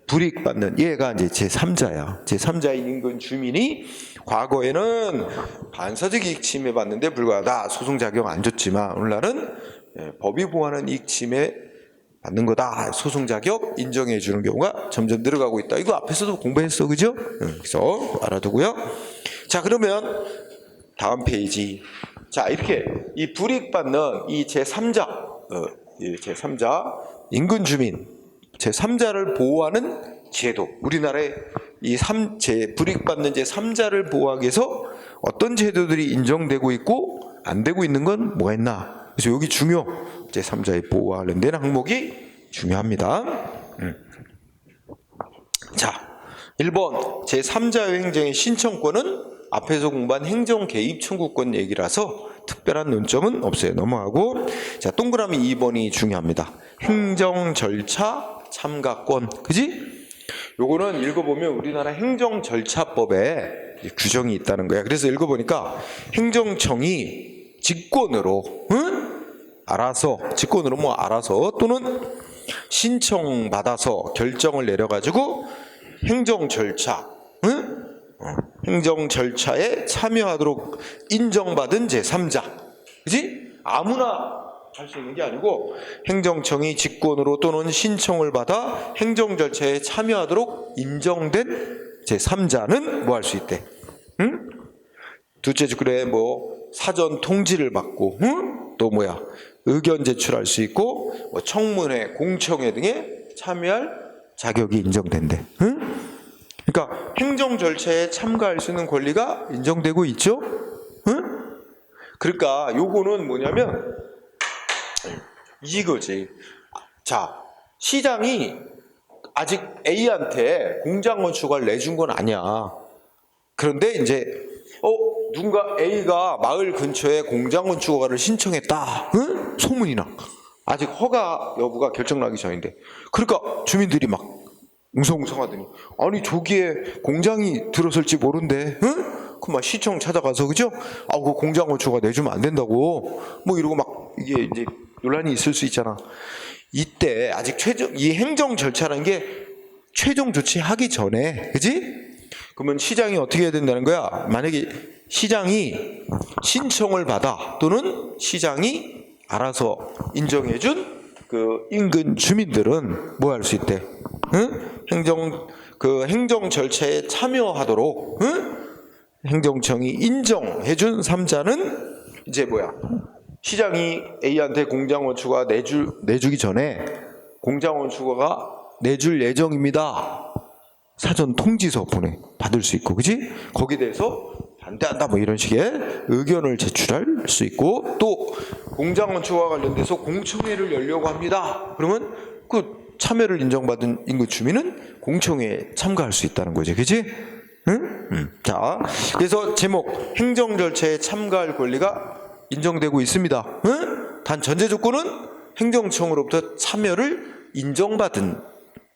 불이익받는 얘가 이제 제3자야. 제3자인 인근 주민이 과거에는 반사적 이익 침해 받는데 불과하다. 소송 자격 안 줬지만 오늘날은 법이 보호하는 이익 침해 받는 거다. 소송 자격 인정해 주는 경우가 점점 늘어가고 있다. 이거 앞에서도 공부했어, 그죠? 그래서 알아두고요. 자, 그러면 다음 페이지. 자, 이렇게 이 불이익받는 이 제3자, 제3자 인근 주민 제3자를 보호하는 제도. 우리나라의 이 불이익받는 제3자를 보호하기 위해서 어떤 제도들이 인정되고 있고 안 되고 있는 건 뭐가 있나? 그래서 여기 제3자의 보호와 관련된 항목이 중요합니다. 자, 1번 제3자의 행정의 신청권은 앞에서 공부한 행정 개입 청구권 얘기라서 특별한 논점은 없어요. 넘어가고, 자, 동그라미 2번이 중요합니다. 행정 절차 참가권, 그지? 요거는 읽어보면 우리나라 행정 절차법에 규정이 있다는 거야. 그래서 읽어보니까 행정청이 직권으로, 알아서, 직권으로 뭐 알아서 또는 신청받아서 결정을 내려가지고 행정 절차, 행정 절차에 참여하도록 인정받은 제3자, 그지? 아무나 할 수 있는 게 아니고 행정청이 직권으로 또는 신청을 받아 행정 절차에 참여하도록 인정된 제3자는 뭐 할 수 있대? 둘째 주글에 뭐 사전 통지를 받고, 또 뭐야? 의견 제출할 수 있고, 뭐 청문회, 공청회 등에 참여할 자격이 인정된대. 그러니까 행정 절차에 참가할 수 있는 권리가 인정되고 있죠. 그러니까 요거는 뭐냐면 이거지. 자, 시장이 아직 A한테 공장 건축을 내준 건 아니야. 그런데 이제 누군가 A가 마을 근처에 공장 건축 허가를 신청했다. 소문이 나. 아직 허가 여부가 결정나기 전인데. 그러니까 주민들이 막 웅성웅성하더니, 아니 저기에 공장이 들어설지 모른대. 그만 시청 찾아가서, 그죠? 그 공장 건축허가 내주면 안 된다고 뭐 이러고 막 이게 이제 논란이 있을 수 있잖아. 이때 아직 이 행정 절차라는 게 최종 조치하기 전에, 그지? 그러면 시장이 어떻게 해야 된다는 거야? 만약에 시장이 신청을 받아 또는 시장이 알아서 인정해준 그 인근 주민들은 뭐 할 수 있대? 행정 절차에 참여하도록 행정청이 인정해준 3자는 이제 뭐야? 시장이 A한테 공장건축허가 내주기 전에 공장건축허가 내줄 예정입니다. 사전 통지서 받을 수 있고, 그지? 거기에 대해서 반대한다 뭐 이런 식의 의견을 제출할 수 있고, 또 공장건축허와 관련돼서 공청회를 열려고 합니다. 그러면 그 참여를 인정받은 인근 주민은 공청회에 참가할 수 있다는 거지, 그지? 자, 그래서 제목 행정 절차에 참가할 권리가 인정되고 있습니다. 단 전제 조건은 행정청으로부터 참여를 인정받은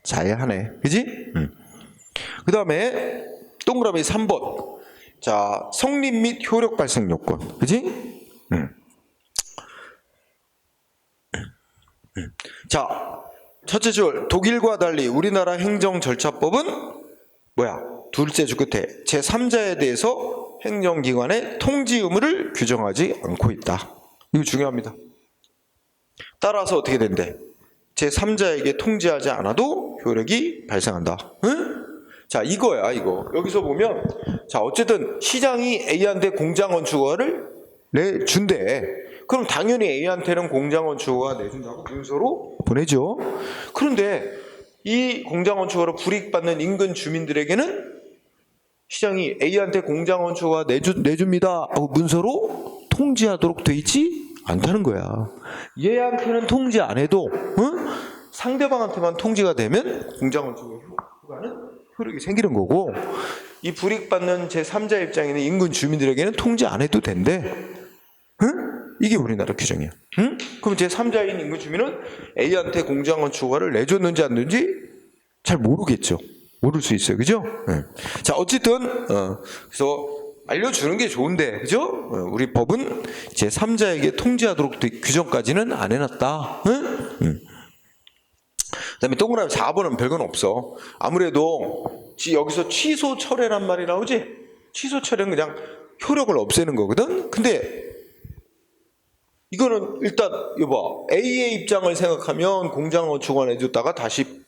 자야 하네, 그지? 그 다음에 동그라미 3번. 자, 성립 및 효력 발생 요건, 그지? 자, 첫째 줄, 독일과 달리 우리나라 행정절차법은 뭐야? 둘째 줄 끝에 제3자에 대해서 행정기관의 통지 의무를 규정하지 않고 있다. 이거 중요합니다. 따라서 어떻게 된대? 제3자에게 통지하지 않아도 효력이 발생한다. 자, 이거야, 이거. 여기서 보면, 자, 어쨌든 시장이 A한테 공장건축허가를 내준대. 그럼 당연히 A한테는 공장건축허가 내준다고 문서로 보내죠. 그런데 이 공장건축허를 불이익받는 인근 주민들에게는 시장이 A한테 공장건축허가 내줍니다 하고 문서로 통지하도록 돼 있지 않다는 거야. 얘한테는 통지 안 해도 상대방한테만 통지가 되면 공장건축허가는 효력이 생기는 거고, 이 불이익받는 제3자 입장에는 인근 주민들에게는 통지 안 해도 된대. 이게 우리나라 규정이야. 응? 그럼 제3자인 인근 주민은 A한테 공장 건축 허가를 내줬는지 안 줬는지 잘 모르겠죠. 모를 수 있어요. 그죠? 네. 자, 어쨌든 그래서 알려주는 게 좋은데, 그죠? 우리 법은 제3자에게 통지하도록 규정까지는 안 해놨다. 응? 그다음에 동그라미 4번은 별건 없어. 아무래도 여기서 취소 철회란 말이 나오지? 취소 철회는 그냥 효력을 없애는 거거든. 근데 이거는 일단 여봐, A의 입장을 생각하면 공장 건축원 해줬다가 다시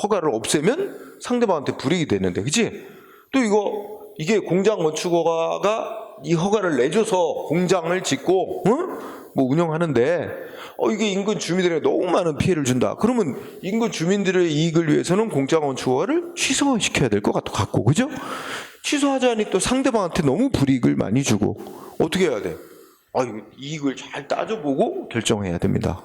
허가를 없애면 상대방한테 불이익이 되는데, 그치? 또 이게 공장 건축 허가가 이 허가를 내줘서 공장을 짓고 뭐 운영하는데 이게 인근 주민들에게 너무 많은 피해를 준다. 그러면 인근 주민들의 이익을 위해서는 공장 건축 허가를 취소시켜야 될 것 같고, 그죠? 취소하자니 또 상대방한테 너무 불이익을 많이 주고 어떻게 해야 돼? 이거 이익을 잘 따져보고 결정해야 됩니다.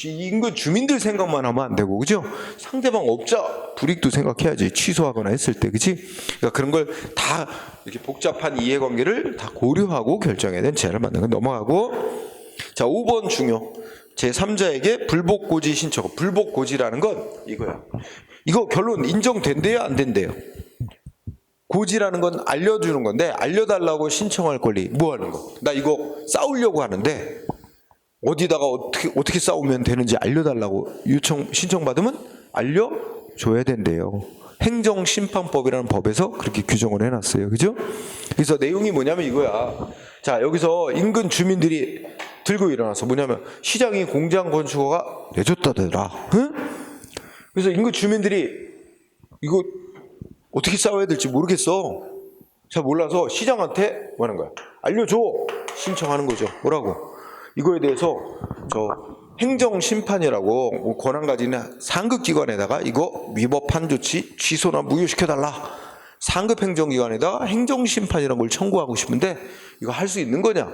인근 주민들 생각만 하면 안 되고, 그죠? 상대방 업자 불이익도 생각해야지. 취소하거나 했을 때, 그치? 그러니까 그런 걸 다 이렇게 복잡한 이해관계를 다 고려하고 결정해야 되는 제한을 만드는 건 넘어가고. 자, 5번 중요. 제3자에게 불복고지 신청. 불복고지라는 건 이거야. 이거 결론 인정된대요, 안 된대요? 고지라는 건 알려주는 건데, 알려달라고 신청할 권리. 뭐 하는 거? 나 이거 싸우려고 하는데 어디다가 어떻게 싸우면 되는지 알려달라고 신청받으면 알려줘야 된대요. 행정심판법이라는 법에서 그렇게 규정을 해놨어요. 그죠? 그래서 내용이 뭐냐면 이거야. 자, 여기서 인근 주민들이 들고 일어나서 뭐냐면 시장이 공장 건축허가 내줬다더라. 응? 그래서 인근 주민들이 이거 어떻게 싸워야 될지 모르겠어. 잘 몰라서 시장한테 뭐 하는 거야? 알려줘. 신청하는 거죠. 뭐라고? 이거에 대해서 행정심판이라고 권한 가진 상급기관에다가 이거 위법한 조치 취소나 무효시켜달라. 상급 행정기관에다가 행정심판이라는 걸 청구하고 싶은데 이거 할 수 있는 거냐?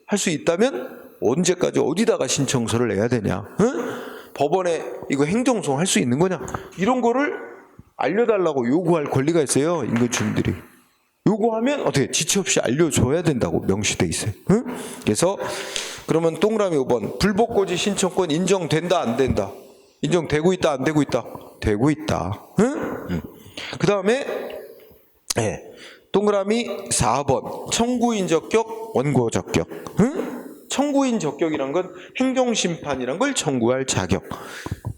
할 수 있다면 언제까지 어디다가 신청서를 내야 되냐? 응? 법원에 이거 행정소송 할 수 있는 거냐? 이런 거를 알려달라고 요구할 권리가 있어요. 인근 주민들이. 요구하면 어떻게 지체 없이 알려줘야 된다고 명시돼 있어요. 응? 그래서 그러면 동그라미 5번 불복고지 신청권 인정된다 안 된다? 인정되고 있다 안 되고 있다? 되고 있다. 응? 그 다음에 동그라미 4번 청구인 적격 원고 적격. 응? 청구인 적격이란 건 행정심판이란 걸 청구할 자격.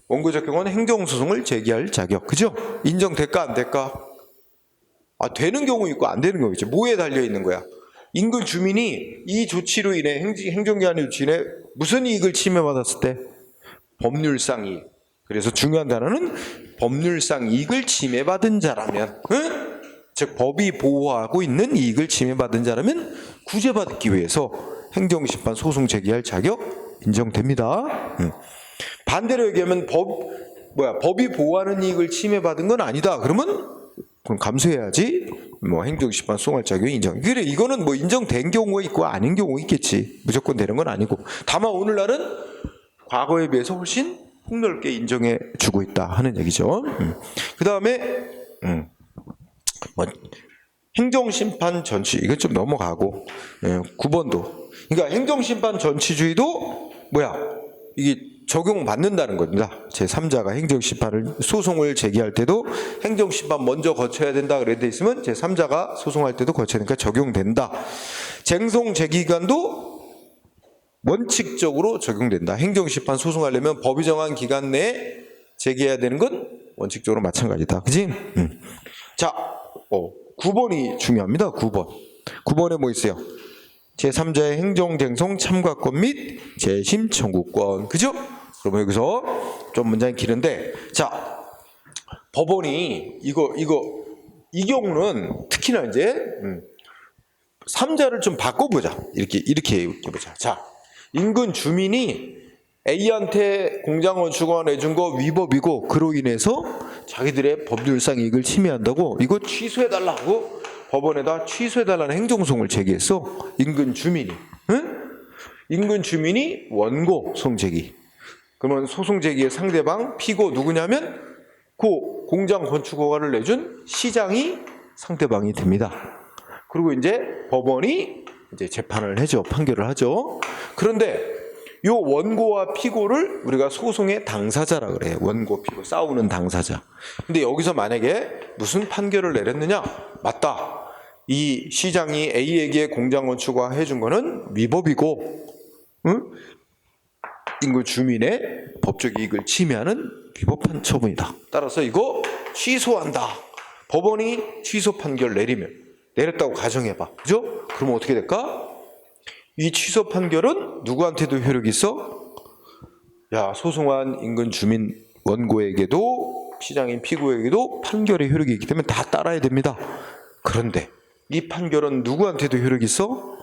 원고 적격은 행정소송을 제기할 자격. 그죠? 인정될까 안 될까? 되는 경우 있고 안 되는 경우 있죠. 뭐에 달려 있는 거야? 인근 주민이 이 조치로 인해 행정기관의 조치로 인해 무슨 이익을 침해받았을 때? 법률상 이익. 그래서 중요한 단어는 법률상 이익을 침해받은 자라면, 응? 즉 법이 보호하고 있는 이익을 침해받은 자라면 구제받기 위해서 행정심판 소송 제기할 자격 인정됩니다. 반대로 얘기하면 법이 보호하는 이익을 침해받은 건 아니다. 그러면 감수해야지. 행정심판 소송할 자격이 인정. 그래, 이거는 인정된 경우가 있고 아닌 경우가 있겠지. 무조건 되는 건 아니고. 다만 오늘날은 과거에 비해서 훨씬 폭넓게 인정해 주고 있다 하는 얘기죠. 그 다음에 행정심판 전치, 이건 좀 넘어가고 9번도. 그러니까 행정심판 전치주의도 이게 적용받는다는 겁니다. 제3자가 행정심판을 소송을 제기할 때도 행정심판 먼저 거쳐야 된다 그래 돼 있으면 제3자가 소송할 때도 거쳐야 되니까 적용된다. 쟁송 제기기간도 원칙적으로 적용된다. 행정심판 소송하려면 법이 정한 기간 내에 제기해야 되는 건 원칙적으로 마찬가지다. 그지? 자, 9번이 중요합니다. 9번에 뭐 있어요? 제3자의 행정쟁송 참가권 및 재심 청구권. 그죠? 그러면 여기서 좀 문장이 길은데, 자, 법원이 이 경우는 특히나 이제 3자를 좀 바꿔보자. 이렇게 해보자. 자, 인근 주민이 A한테 공장 건축허가 내준 거 위법이고 그로 인해서 자기들의 법률상 이익을 침해한다고 이거 취소해달라고 법원에다 취소해달라는 행정소송을 제기했어. 인근 주민이. 응? 인근 주민이 원고 소송 제기. 그러면 소송 제기의 상대방 피고 누구냐면 그 공장 건축허가를 내준 시장이 상대방이 됩니다. 그리고 이제 법원이 이제 재판을 하죠. 판결을 하죠. 그런데 요 원고와 피고를 우리가 소송의 당사자라 그래요. 원고, 피고 싸우는 당사자. 근데 여기서 만약에 무슨 판결을 내렸느냐? 맞다. 이 시장이 A에게 공장원 추가해 준 거는 위법이고, 응? 인구 주민의 법적 이익을 침해하는 위법한 처분이다. 따라서 이거 취소한다. 법원이 취소 판결 내렸다고 가정해봐. 그죠? 그러면 어떻게 될까? 이 취소 판결은 누구한테도 효력이 있어? 야, 소송한 인근 주민 원고에게도 시장인 피고에게도 판결의 효력이 있기 때문에 다 따라야 됩니다. 그런데 이 판결은 누구한테도 효력이 있어?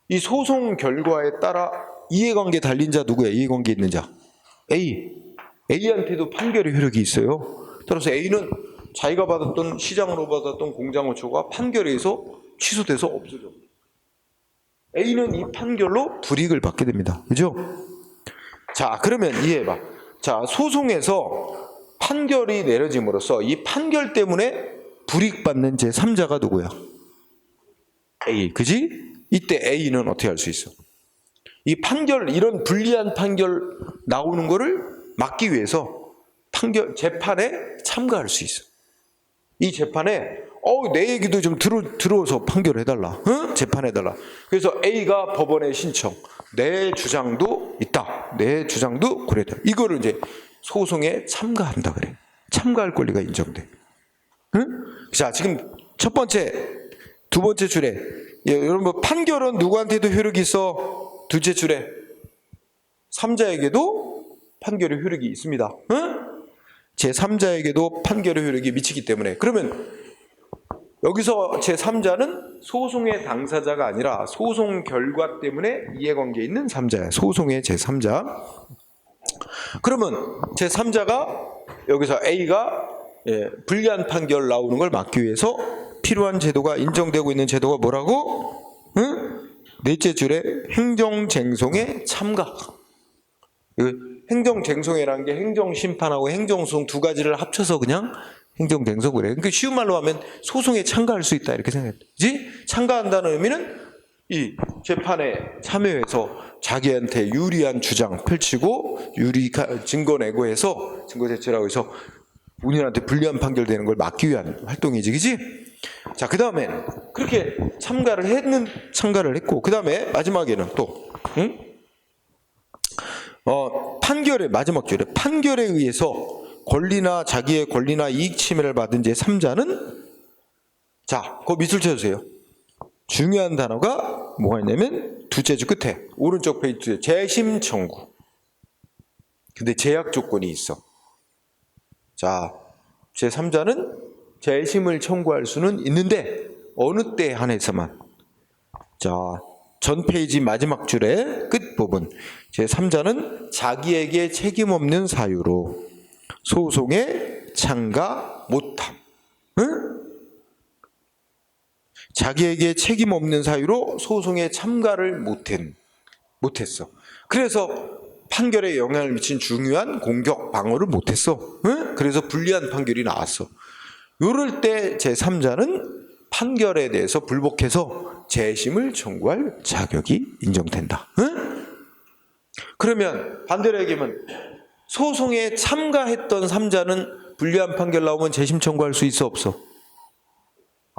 이 소송 결과에 따라 이해관계 달린 자 누구야? 이해관계 있는 자 A한테도 판결의 효력이 있어요. 따라서 A는 자기가 받았던 시장으로 받았던 공장호초가 판결에 의해서 취소돼서 없어져. A는 이 판결로 불이익을 받게 됩니다. 그죠? 자, 그러면 이해해봐. 자, 소송에서 판결이 내려짐으로써 이 판결 때문에 불이익받는 제3자가 누구야? A. 그지? 이때 A는 어떻게 할 수 있어? 이 판결, 이런 불리한 판결 나오는 거를 막기 위해서 재판에 참가할 수 있어. 이 재판에 내 얘기도 좀 들어서 판결해달라. 응? 재판해달라. 그래서 A가 법원에 신청. 내 주장도 있다. 내 주장도 그래다. 이거를 이제 소송에 참가한다 그래. 참가할 권리가 인정돼. 응? 자, 지금 첫 번째, 두 번째 줄에 여러분 판결은 누구한테도 효력이 있어? 둘째 줄에 3자에게도 판결의 효력이 있습니다. 응? 제3자에게도 판결의 효력이 미치기 때문에 그러면 여기서 제3자는 소송의 당사자가 아니라 소송 결과 때문에 이해관계에 있는 3자야. 소송의 제3자. 그러면 제3자가 여기서 A가 불리한 판결 나오는 걸 막기 위해서 필요한 제도가 인정되고 있는 제도가 뭐라고? 응? 넷째 줄에 행정쟁송에 참가. 행정쟁송이라는 게 행정심판하고 행정소송 두 가지를 합쳐서 그냥 행정쟁송 그래. 그러니까 쉬운 말로 하면 소송에 참가할 수 있다 이렇게 생각했지. 참가한다는 의미는 이 재판에 참여해서 자기한테 유리한 주장 펼치고 증거 내고 해서 증거 제출하고 해서 본인한테 불리한 판결되는 걸 막기 위한 활동이지, 그지? 자, 그 다음엔 그렇게 참가를 했고, 그 다음에 마지막에는 또, 응? 판결의 마지막 줄에 판결에 의해서 권리나 자기의 권리나 이익 침해를 받은 제3자는 자, 그거 밑줄 쳐주세요. 중요한 단어가 뭐가 있냐면 두째 줄 끝에 오른쪽 페이지에 재심 청구. 근데 제약 조건이 있어. 자, 제3자는 재심을 청구할 수는 있는데 어느 때 한해서만. 자, 전 페이지 마지막 줄의 끝부분 제3자는 자기에게 책임 없는 사유로 소송에 참가 못함. 응? 자기에게 책임 없는 사유로 소송에 참가를 못했어. 그래서 판결에 영향을 미친 중요한 공격 방어를 못했어. 응? 그래서 불리한 판결이 나왔어. 이럴 때 제3자는 판결에 대해서 불복해서 재심을 청구할 자격이 인정된다. 응? 그러면 반대로 얘기하면 소송에 참가했던 3자는 불리한 판결 나오면 재심 청구할 수 있어 없어?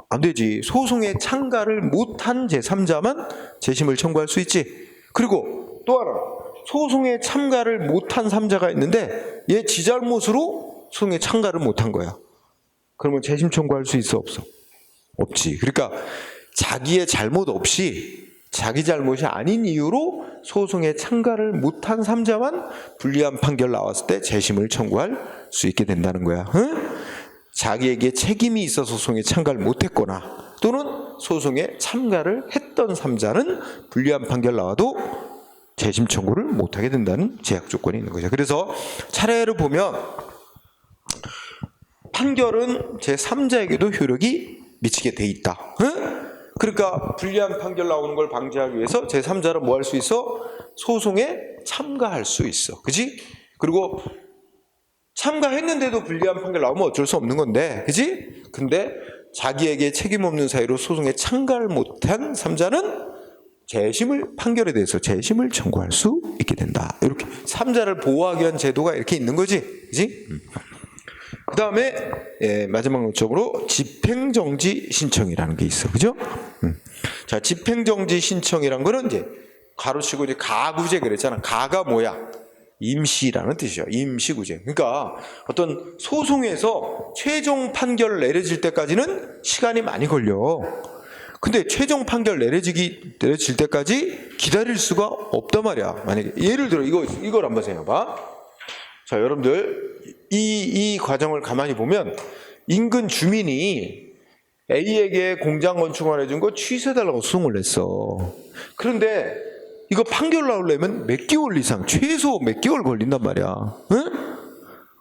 안 되지. 소송에 참가를 못한 제3자만 재심을 청구할 수 있지. 그리고 또 하나 소송에 참가를 못한 3자가 있는데 얘 지 잘못으로 소송에 참가를 못한 거야. 그러면 재심 청구할 수 있어 없어? 없지. 그러니까 자기의 잘못 없이 자기 잘못이 아닌 이유로 소송에 참가를 못한 3자만 불리한 판결 나왔을 때 재심을 청구할 수 있게 된다는 거야. 응? 자기에게 책임이 있어서 소송에 참가를 못했거나 또는 소송에 참가를 했던 3자는 불리한 판결 나와도 재심 청구를 못하게 된다는 제약 조건이 있는 거죠. 그래서 차례로 보면 판결은 제3자에게도 효력이 미치게 돼 있다. 응? 그러니까 불리한 판결 나오는 걸 방지하기 위해서 제3자는 뭐 할 수 있어? 소송에 참가할 수 있어. 그지? 그리고 참가했는데도 불리한 판결 나오면 어쩔 수 없는 건데, 그지? 근데 자기에게 책임 없는 사유로 소송에 참가를 못한 3자는 재심을 판결에 대해서 재심을 청구할 수 있게 된다. 이렇게 3자를 보호하기 위한 제도가 이렇게 있는 거지, 그지? 그 다음에 마지막 요점으로 집행정지 신청이라는 게 있어, 그죠? 자, 집행정지 신청이란 거는 이제 가로치고 이제 가구제 그랬잖아. 가가 뭐야? 임시라는 뜻이죠. 임시구제. 그러니까 어떤 소송에서 최종 판결을 내려질 때까지는 시간이 많이 걸려. 근데 최종 판결 내려질 때까지 기다릴 수가 없단 말이야. 만약에 예를 들어 이걸 한번 생각해봐. 자, 여러분들 이 과정을 가만히 보면 인근 주민이 A에게 공장 건축을 해준 거 취소해달라고 소송을 냈어. 그런데 이거 판결 나오려면 몇 개월 이상, 최소 몇 개월 걸린단 말이야. 응?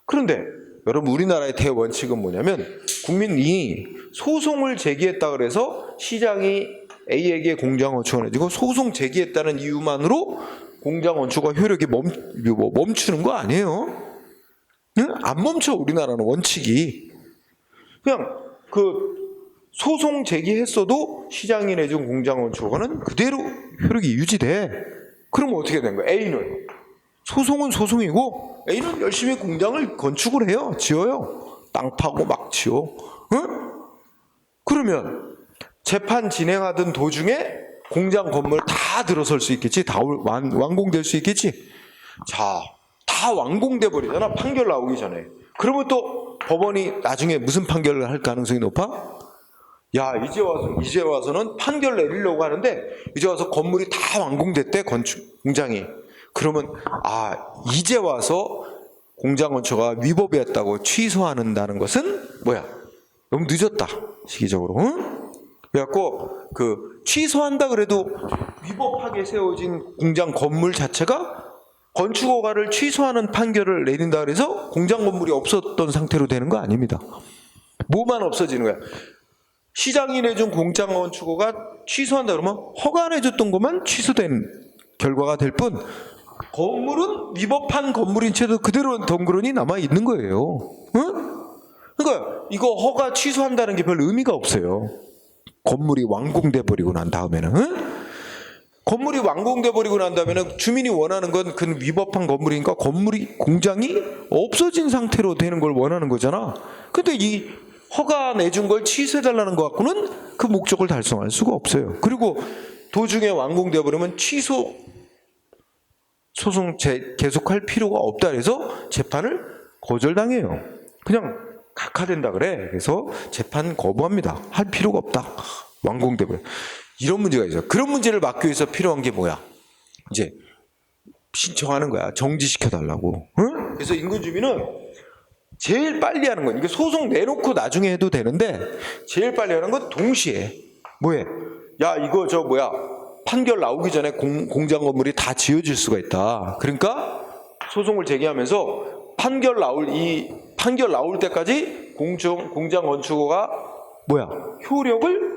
그런데 여러분 우리나라의 대원칙은 뭐냐면 국민이 소송을 제기했다 그래서 시장이 A에게 공장 건축을 해주고 소송 제기했다는 이유만으로 공장 건축과 효력이 멈추는 거 아니에요? 응? 안 멈춰. 우리나라는 원칙이. 그냥 소송 제기했어도 시장이 내준 공장 건축허가는 그대로 효력이 유지돼. 그러면 어떻게 된 거야? A는 소송은 소송이고 A는 열심히 공장을 건축을 해요. 지어요. 땅 파고 막 지어. 응? 그러면 재판 진행하던 도중에 공장 건물 다 들어설 수 있겠지? 다 완공될 수 있겠지? 자, 다 완공돼 버리잖아. 판결 나오기 전에. 그러면 또 법원이 나중에 무슨 판결을 할 가능성이 높아? 야, 이제 와서는 판결 내리려고 하는데 이제 와서 건물이 다 완공됐대, 공장이. 그러면 이제 와서 공장 건축가 위법이었다고 취소한다는 것은 뭐야? 너무 늦었다, 시기적으로. 응? 그래갖고 취소한다 그래도 위법하게 세워진 공장 건물 자체가 건축허가를 취소하는 판결을 내린다 그래서 공장 건물이 없었던 상태로 되는 거 아닙니다. 뭐만 없어지는 거야? 시장이 내준 공장 건축허가 취소한다 그러면 허가 안 해줬던 것만 취소된 결과가 될 뿐 건물은 위법한 건물인 채도 그대로 덩그러니 남아 있는 거예요. 응? 그러니까 이거 허가 취소한다는 게 별 의미가 없어요. 건물이 완공돼 버리고 난 다음에는. 응? 건물이 완공돼 버리고 난 다음에는 주민이 원하는 건 그 위법한 건물이니까 공장이 없어진 상태로 되는 걸 원하는 거잖아. 근데 이 허가 내준 걸 취소해달라는 것 갖고는 그 목적을 달성할 수가 없어요. 그리고 도중에 완공되어 버리면 소송 계속할 필요가 없다 그래서 재판을 거절당해요. 그냥 각하된다 그래. 그래서 재판 거부합니다. 할 필요가 없다. 완공돼 버려. 이런 문제가 있어요. 그런 문제를 막기 위해서 필요한 게 뭐야? 이제 신청하는 거야. 정지시켜달라고. 응? 그래서 인근 주민은 제일 빨리 하는 건, 이게 소송 내놓고 나중에 해도 되는데 제일 빨리 하는 건 동시에 뭐해? 야, 이거 판결 나오기 전에 공장 건물이 다 지어질 수가 있다. 그러니까 소송을 제기하면서 판결 나올 때까지 공장 건축허가 효력을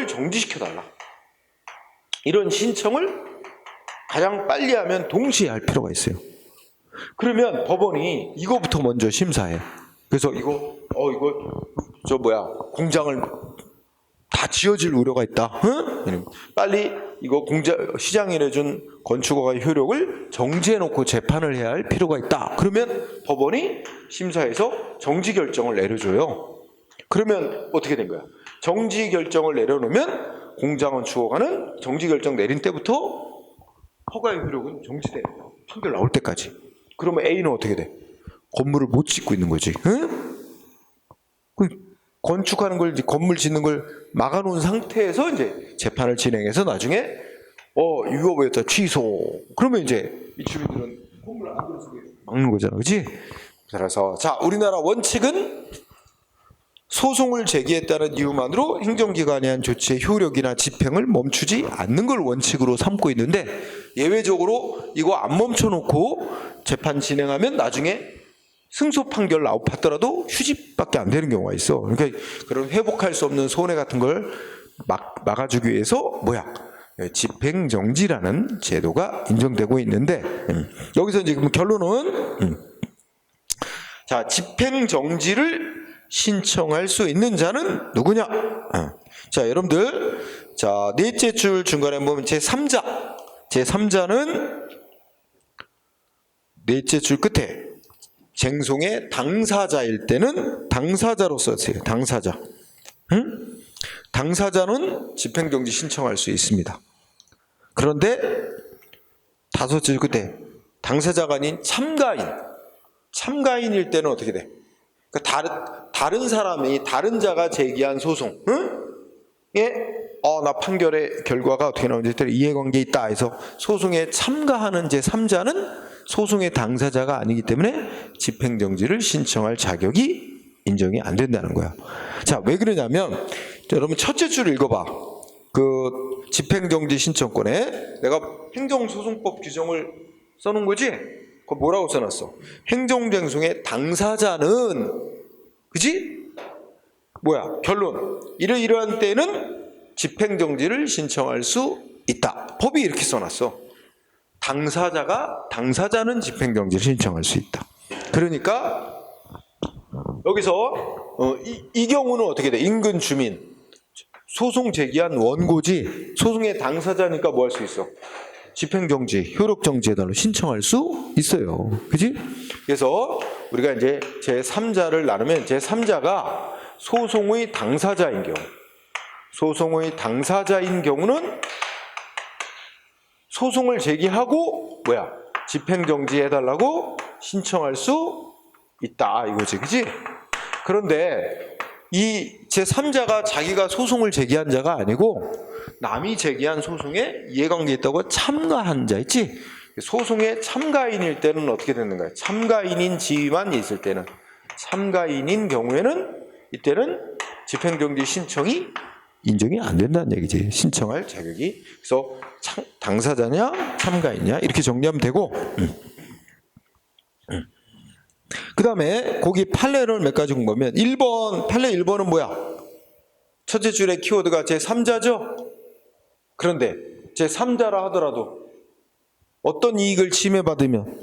정지시켜달라. 이런 신청을 가장 빨리 하면 동시에 할 필요가 있어요. 그러면 법원이 이거부터 먼저 심사해. 그래서 공장을 다 지어질 우려가 있다. 응? 빨리 이거 시장이 내준 건축허가의 효력을 정지해놓고 재판을 해야 할 필요가 있다. 그러면 법원이 심사해서 정지 결정을 내려줘요. 그러면 어떻게 된 거야? 정지 결정을 내려놓으면 공장 건축허가는 정지 결정 내린 때부터 허가의 효력은 정지돼요. 판결 나올 때까지. 그러면 A는 어떻게 돼? 건물을 못 짓고 있는 거지. 응? 건축하는 걸, 건물 짓는 걸 막아놓은 상태에서 이제 재판을 진행해서 나중에 위법이었다 취소. 그러면 이제 이 주민들은 건물 안 들어서게 막는 거잖아, 그렇지? 따라서 우리나라 원칙은 소송을 제기했다는 이유만으로 행정기관에 한 조치의 효력이나 집행을 멈추지 않는 걸 원칙으로 삼고 있는데, 예외적으로 이거 안 멈춰놓고 재판 진행하면 나중에 승소 판결 나왔더라도 휴집밖에 안 되는 경우가 있어. 그러니까 그런 회복할 수 없는 손해 같은 걸 막아주기 위해서 집행정지라는 제도가 인정되고 있는데, 여기서 지금 결론은 집행정지를 신청할 수 있는 자는 누구냐? 자, 여러분들, 자, 넷째 줄 중간에 보면 제3자는 넷째 줄 끝에 쟁송의 당사자일 때는 당사자로 써주세요. 당사자. 당사자는 집행정지 신청할 수 있습니다. 그런데 다섯째 줄 끝에 당사자가 아닌 참가인일 때는 어떻게 돼? 그러니까 다른 사람이, 다른 자가 제기한 소송, 나 판결의 결과가 어떻게 나오는지 이해관계 있다 해서 소송에 참가하는 제3자는 소송의 당사자가 아니기 때문에 집행정지를 신청할 자격이 인정이 안 된다는 거야. 자, 왜 그러냐면, 여러분 첫째 줄 읽어봐. 그 집행정지 신청권에 내가 행정소송법 규정을 써놓은 거지? 그거 뭐라고 써놨어? 행정쟁송의 당사자는, 그지? 뭐야? 결론. 이러이러한 때는 집행정지를 신청할 수 있다. 법이 이렇게 써놨어. 당사자는 집행정지를 신청할 수 있다. 그러니까 여기서 이 경우는 어떻게 돼? 인근 주민, 소송 제기한 원고지, 소송의 당사자니까 뭐 할 수 있어? 집행정지, 효력정지해달라고 신청할 수 있어요. 그지? 그래서 우리가 이제 제3자를 나누면 제3자가 소송의 당사자인 경우는 소송을 제기하고 집행정지해달라고 신청할 수 있다 이거지, 그지? 그런데 이 제3자가 자기가 소송을 제기한 자가 아니고 남이 제기한 소송에 이해관계 있다고 참가한 자 있지? 소송에 참가인일 때는 어떻게 되는가요? 참가인인 지위만 있을 때는, 참가인인 경우에는 이때는 집행정지 신청이 인정이 안 된다는 얘기지. 신청할 자격이. 그래서 당사자냐 참가인냐 이렇게 정리하면 되고, 그 다음에 거기 판례를 몇 가지 공부하면 1번, 판례 1번은 뭐야? 첫째 줄의 키워드가 제3자죠? 그런데 제3자라 하더라도 어떤 이익을 침해받으면,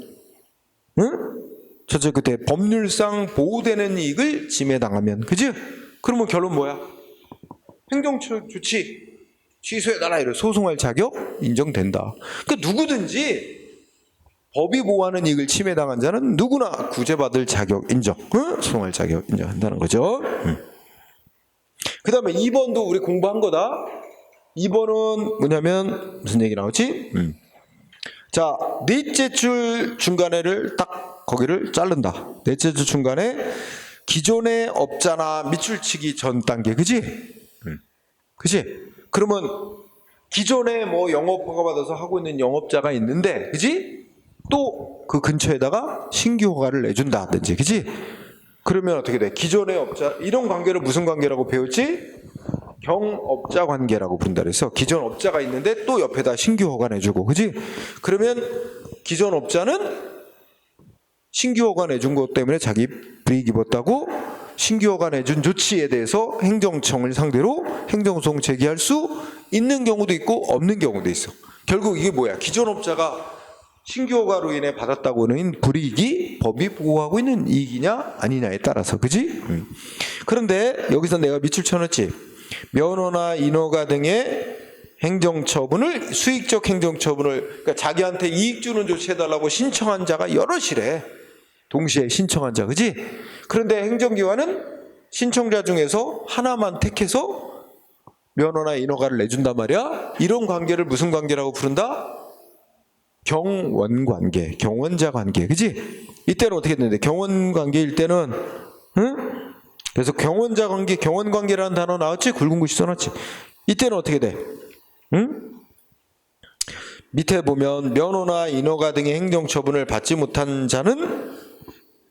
첫째 끝에 법률상 보호되는 이익을 침해당하면, 그지? 그러면 결론 뭐야? 행정조치 취소해달라 이래 소송할 자격 인정된다. 그러니까 누구든지 법이 보호하는 이익을 침해당한 자는 누구나 구제받을 자격 인정, 소송할 자격 인정한다는 거죠. 그 다음에 2번도 우리 공부한 거다. 2번은 뭐냐면 무슨 얘기 나오지? 자, 넷째 줄 중간에를 딱 거기를 자른다. 넷째 줄 중간에 기존의 업자나 밑줄치기 전 단계, 그지? 그지? 그러면 기존에 뭐 영업 허가 받아서 하고 있는 영업자가 있는데, 그지? 또 그 근처에다가 신규 허가를 내준다든지, 그지? 그러면 어떻게 돼? 기존의 업자, 이런 관계를 무슨 관계라고 배웠지? 경업자 관계라고 부른다 그래서 기존 업자가 있는데 또 옆에다 신규 허가 내주고, 그지? 그러면 기존 업자는 신규 허가 내준 것 때문에 자기 불이익 입었다고 신규 허가 내준 조치에 대해서 행정청을 상대로 행정소송 제기할 수 있는 경우도 있고 없는 경우도 있어. 결국 이게 뭐야? 기존 업자가 신규 허가로 인해 받았다고는 불이익이 법이 보호하고 있는 이익이냐 아니냐에 따라서, 그지? 그런데 여기서 내가 밑줄 쳐놨지. 면허나 인허가 등의 행정처분을, 수익적 행정처분을, 그러니까 자기한테 이익 주는 조치해달라고 신청한 자가 여럿이래. 동시에 신청한 자, 그지? 그런데 행정기관은 신청자 중에서 하나만 택해서 면허나 인허가를 내준단 말이야. 이런 관계를 무슨 관계라고 부른다? 경원관계, 경원자 관계, 그지? 이때는 어떻게 되는데? 경원관계일 때는, 그래서 경원자 관계, 경원관계라는 단어 나왔지? 굵은 글씨 써놨지? 이때는 어떻게 돼? 밑에 보면 면허나 인허가 등의 행정처분을 받지 못한 자는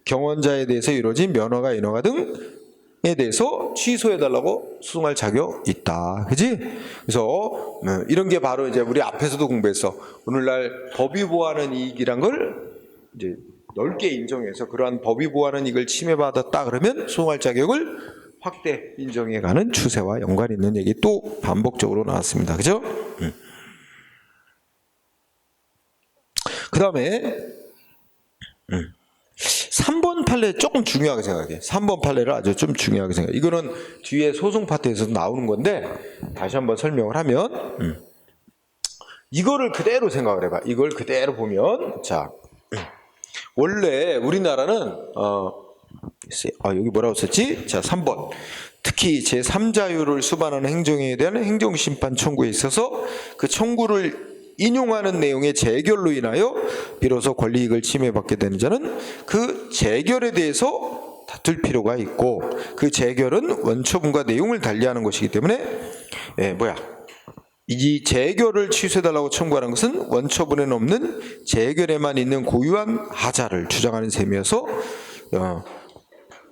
경원자에 대해서 이루어진 면허가 인허가 등에 대해서 취소해달라고 소송할 자격 있다. 그지? 그래서 이런 게 바로 이제 우리 앞에서도 공부했어. 오늘날 법이 보호하는 이익이란 걸 이제 넓게 인정해서 그러한 법이 보호하는 이익을 침해받았다 그러면 소송할 자격을 확대 인정해가는 추세와 연관이 있는 얘기 또 반복적으로 나왔습니다. 그죠? 그 다음에 3번 판례 조금 중요하게 생각해. 3번 판례를 아주 좀 중요하게 생각해. 이거는 뒤에 소송 파트에서 나오는 건데 다시 한번 설명을 하면 이거를 그대로 생각을 해봐. 이걸 그대로 보면 자 원래 우리나라는 여기 뭐라고 썼지? 자 3번 특히 제3자유를 수반하는 행정에 대한 행정심판 청구에 있어서 그 청구를 인용하는 내용의 재결로 인하여 비로소 권리이익을 침해받게 되는 자는 그 재결에 대해서 다툴 필요가 있고 그 재결은 원처분과 내용을 달리하는 것이기 때문에 이 재결을 취소해달라고 청구하는 것은 원처분에는 없는 재결에만 있는 고유한 하자를 주장하는 셈이어서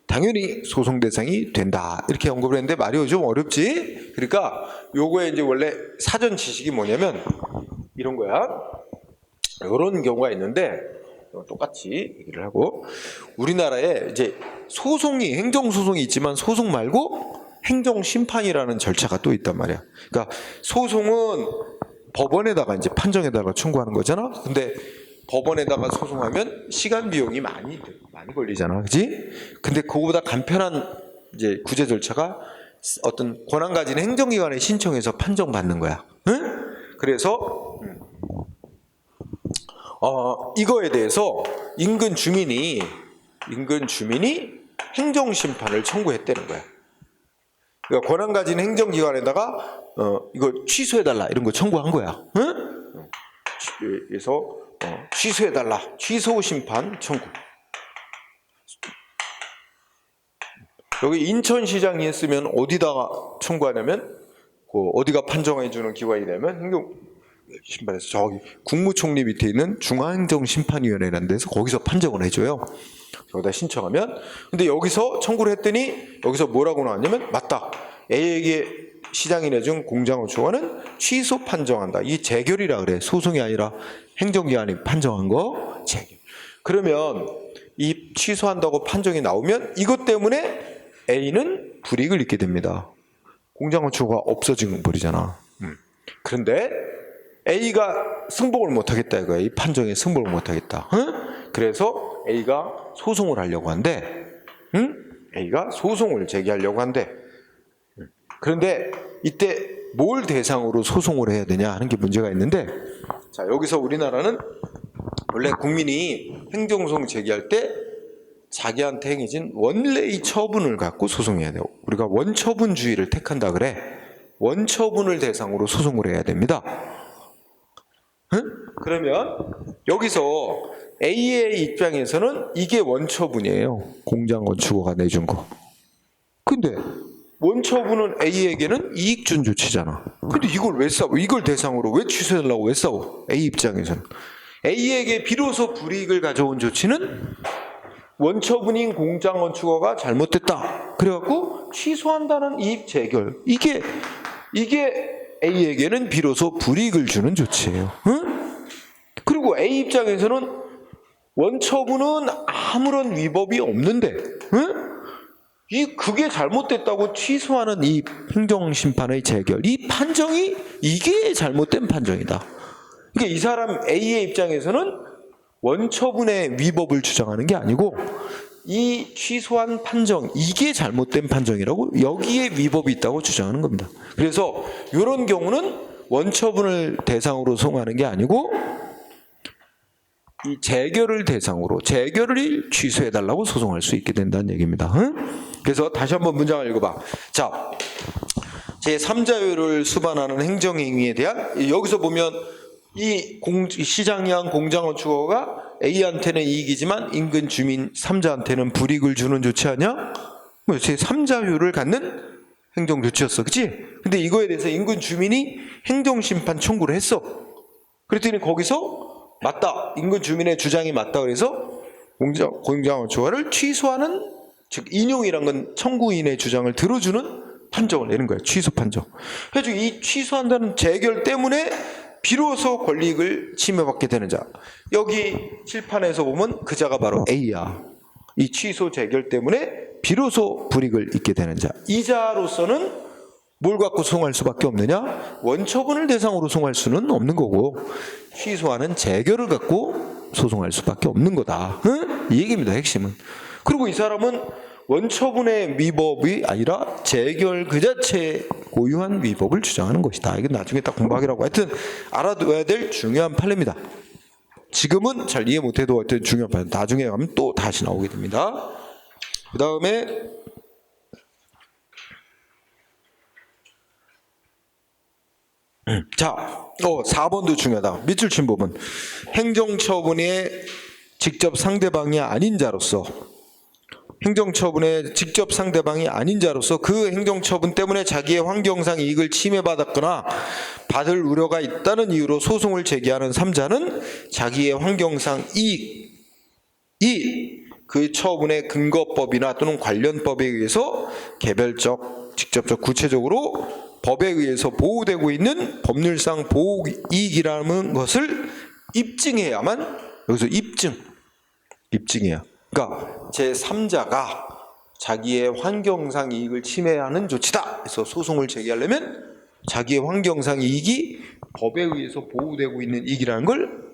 당연히 소송 대상이 된다 이렇게 언급을 했는데 말이 좀 어렵지. 그러니까 요거에 이제 원래 사전 지식이 뭐냐면 이런 거야. 이런 경우가 있는데 똑같이 얘기를 하고 우리나라에 이제 소송이 행정소송이 있지만 소송 말고 행정심판이라는 절차가 또 있단 말이야. 그러니까 소송은 법원에다가 이제 판정에다가 청구하는 거잖아. 근데 법원에다가 소송하면 시간 비용이 많이 걸리잖아, 그렇지? 근데 그거보다 간편한 이제 구제 절차가 어떤 권한 가진 행정기관에 신청해서 판정받는 거야. 응? 그래서 이거에 대해서 인근 주민이 행정심판을 청구했다는 거야. 그러니까 권한 가진 행정기관에다가 이거 취소해달라 이런 거 청구한 거야. 응? 그래서 취소해달라 취소심판 청구. 여기 인천시장이 했으면 어디다가 청구하냐면 어디가 판정해주는 기관이 되면 행정심판에서 저기 국무총리 밑에 있는 중앙행정심판위원회라는 데서 거기서 판정을 해줘요. 여기다 신청하면. 근데 여기서 청구를 했더니 여기서 뭐라고 나왔냐면 맞다. A에게 시장이 내준 공장어초과는 취소 판정한다. 이 재결이라 그래. 소송이 아니라 행정기관이 판정한 거 재결. 그러면 이 취소한다고 판정이 나오면 이것 때문에 A는 불이익을 입게 됩니다. 공장어초가 없어진 버리잖아. 그런데 A가 승복을 못하겠다 이거야. 이 판정에 승복을 못하겠다. 응? 그래서 A가 소송을 하려고 한대. 응? A가 소송을 제기하려고 한대. 그런데 이때 뭘 대상으로 소송을 해야 되냐 하는 게 문제가 있는데, 자 여기서 우리나라는 원래 국민이 행정소송 제기할 때 자기한테 행해진 원래의 처분을 갖고 소송해야 돼요. 우리가 원처분주의를 택한다 그래. 원처분을 대상으로 소송을 해야 됩니다. 응? 그러면 여기서 A의 입장에서는 이게 원처분이에요. 공장건축허가 내준 거. 근데 원처분은 A에게는 이익 준 조치잖아. 근데 이걸 왜 싸워? 이걸 대상으로 왜 취소해달라고 왜 싸워? A 입장에서는. A에게 비로소 불이익을 가져온 조치는 원처분인 공장건축허가 잘못됐다. 그래갖고 취소한다는 이익 재결. 이게 A에게는 비로소 불이익을 주는 조치예요. 응? 그리고 A 입장에서는 원처분은 아무런 위법이 없는데, 응? 그게 잘못됐다고 취소하는 이 행정심판의 재결, 이 판정이 이게 잘못된 판정이다. 그러니까 이 사람 A의 입장에서는 원처분의 위법을 주장하는 게 아니고 이 취소한 판정, 이게 잘못된 판정이라고 여기에 위법이 있다고 주장하는 겁니다. 그래서 이런 경우는 원처분을 대상으로 소송하는 게 아니고 이 재결을 대상으로 재결을 취소해달라고 소송할 수 있게 된다는 얘기입니다. 응? 그래서 다시 한번 문장을 읽어봐. 자, 제3자유를 수반하는 행정행위에 대한, 여기서 보면 이 시장이 한 공장건축허가 A한테는 이익이지만 인근 주민 3자한테는 불이익을 주는 조치 아니야? 제3자유를 갖는 행정조치였어. 그치? 근데 이거에 대해서 인근 주민이 행정심판 청구를 했어. 그랬더니 거기서 맞다. 인근 주민의 주장이 맞다. 그래서 공장건축허를 취소하는, 즉 인용이란 건 청구인의 주장을 들어주는 판정을 내는 거예요. 취소 판정. 그래서 이 취소한다는 재결 때문에 비로소 권리익을 침해받게 되는 자. 여기 칠판에서 보면 그 자가 바로 A야. 이 취소 재결 때문에 비로소 불이익을 입게 되는 자. 이 자로서는 뭘 갖고 소송할 수밖에 없느냐? 원처분을 대상으로 소송할 수는 없는 거고 취소하는 재결을 갖고 소송할 수밖에 없는 거다. 응? 이 얘기입니다. 핵심은. 그리고 이 사람은 원처분의 위법이 아니라 재결 그 자체의 고유한 위법을 주장하는 것이다. 이건 나중에 딱 공부하기라고. 하여튼 알아둬야 될 중요한 판례입니다. 지금은 잘 이해 못해도 하여튼 중요한 판례. 나중에 가면 또 다시 나오게 됩니다. 그 다음에 자, 4번도 중요하다. 밑줄 친 부분. 행정처분의 직접 상대방이 아닌 자로서 행정처분의 직접 상대방이 아닌 자로서 그 행정처분 때문에 자기의 환경상 이익을 침해받았거나 받을 우려가 있다는 이유로 소송을 제기하는 3자는 자기의 환경상 이익이 그 처분의 근거법이나 또는 관련법에 의해서 개별적, 직접적, 구체적으로 법에 의해서 보호되고 있는 법률상 보호이익이라는 것을 입증해야만, 여기서 입증해야. 그러니까 제3자가 자기의 환경상 이익을 침해하는 조치다. 그래서 소송을 제기하려면 자기의 환경상 이익이 법에 의해서 보호되고 있는 이익이라는 걸,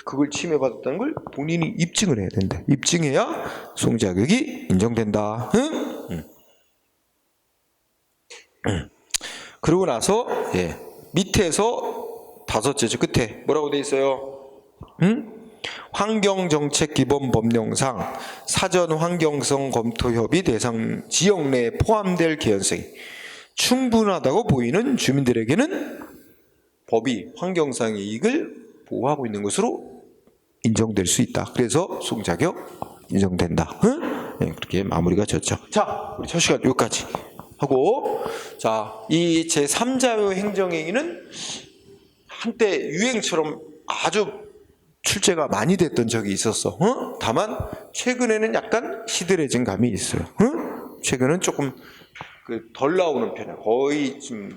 그걸 침해받았다는 걸 본인이 입증을 해야 된다. 입증해야 소송 자격이 인정된다. 응? 그러고 나서 밑에서 다섯째죠. 끝에 뭐라고 돼 있어요? 환경정책기본법령상 사전 환경성 검토 협의 대상 지역 내에 포함될 개연성이 충분하다고 보이는 주민들에게는 법이 환경상의 이익을 보호하고 있는 것으로 인정될 수 있다. 그래서 소송 자격 인정된다. 그렇게 마무리가 졌죠. 자, 우리 첫 시간 여기까지 하고, 자, 이 제3자의 행정행위는 한때 유행처럼 아주 출제가 많이 됐던 적이 있었어. 다만 최근에는 약간 시들해진 감이 있어요. 최근은 조금 덜 나오는 편이야. 거의 좀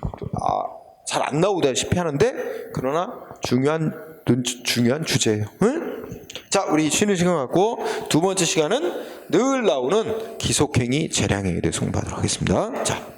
잘 안 나오다시피 하는데, 그러나 중요한 주제예요. 자, 우리 쉬는 시간 갖고 두 번째 시간은 늘 나오는 기속행위, 재량행위에 대해서 공부하도록 하겠습니다. 자.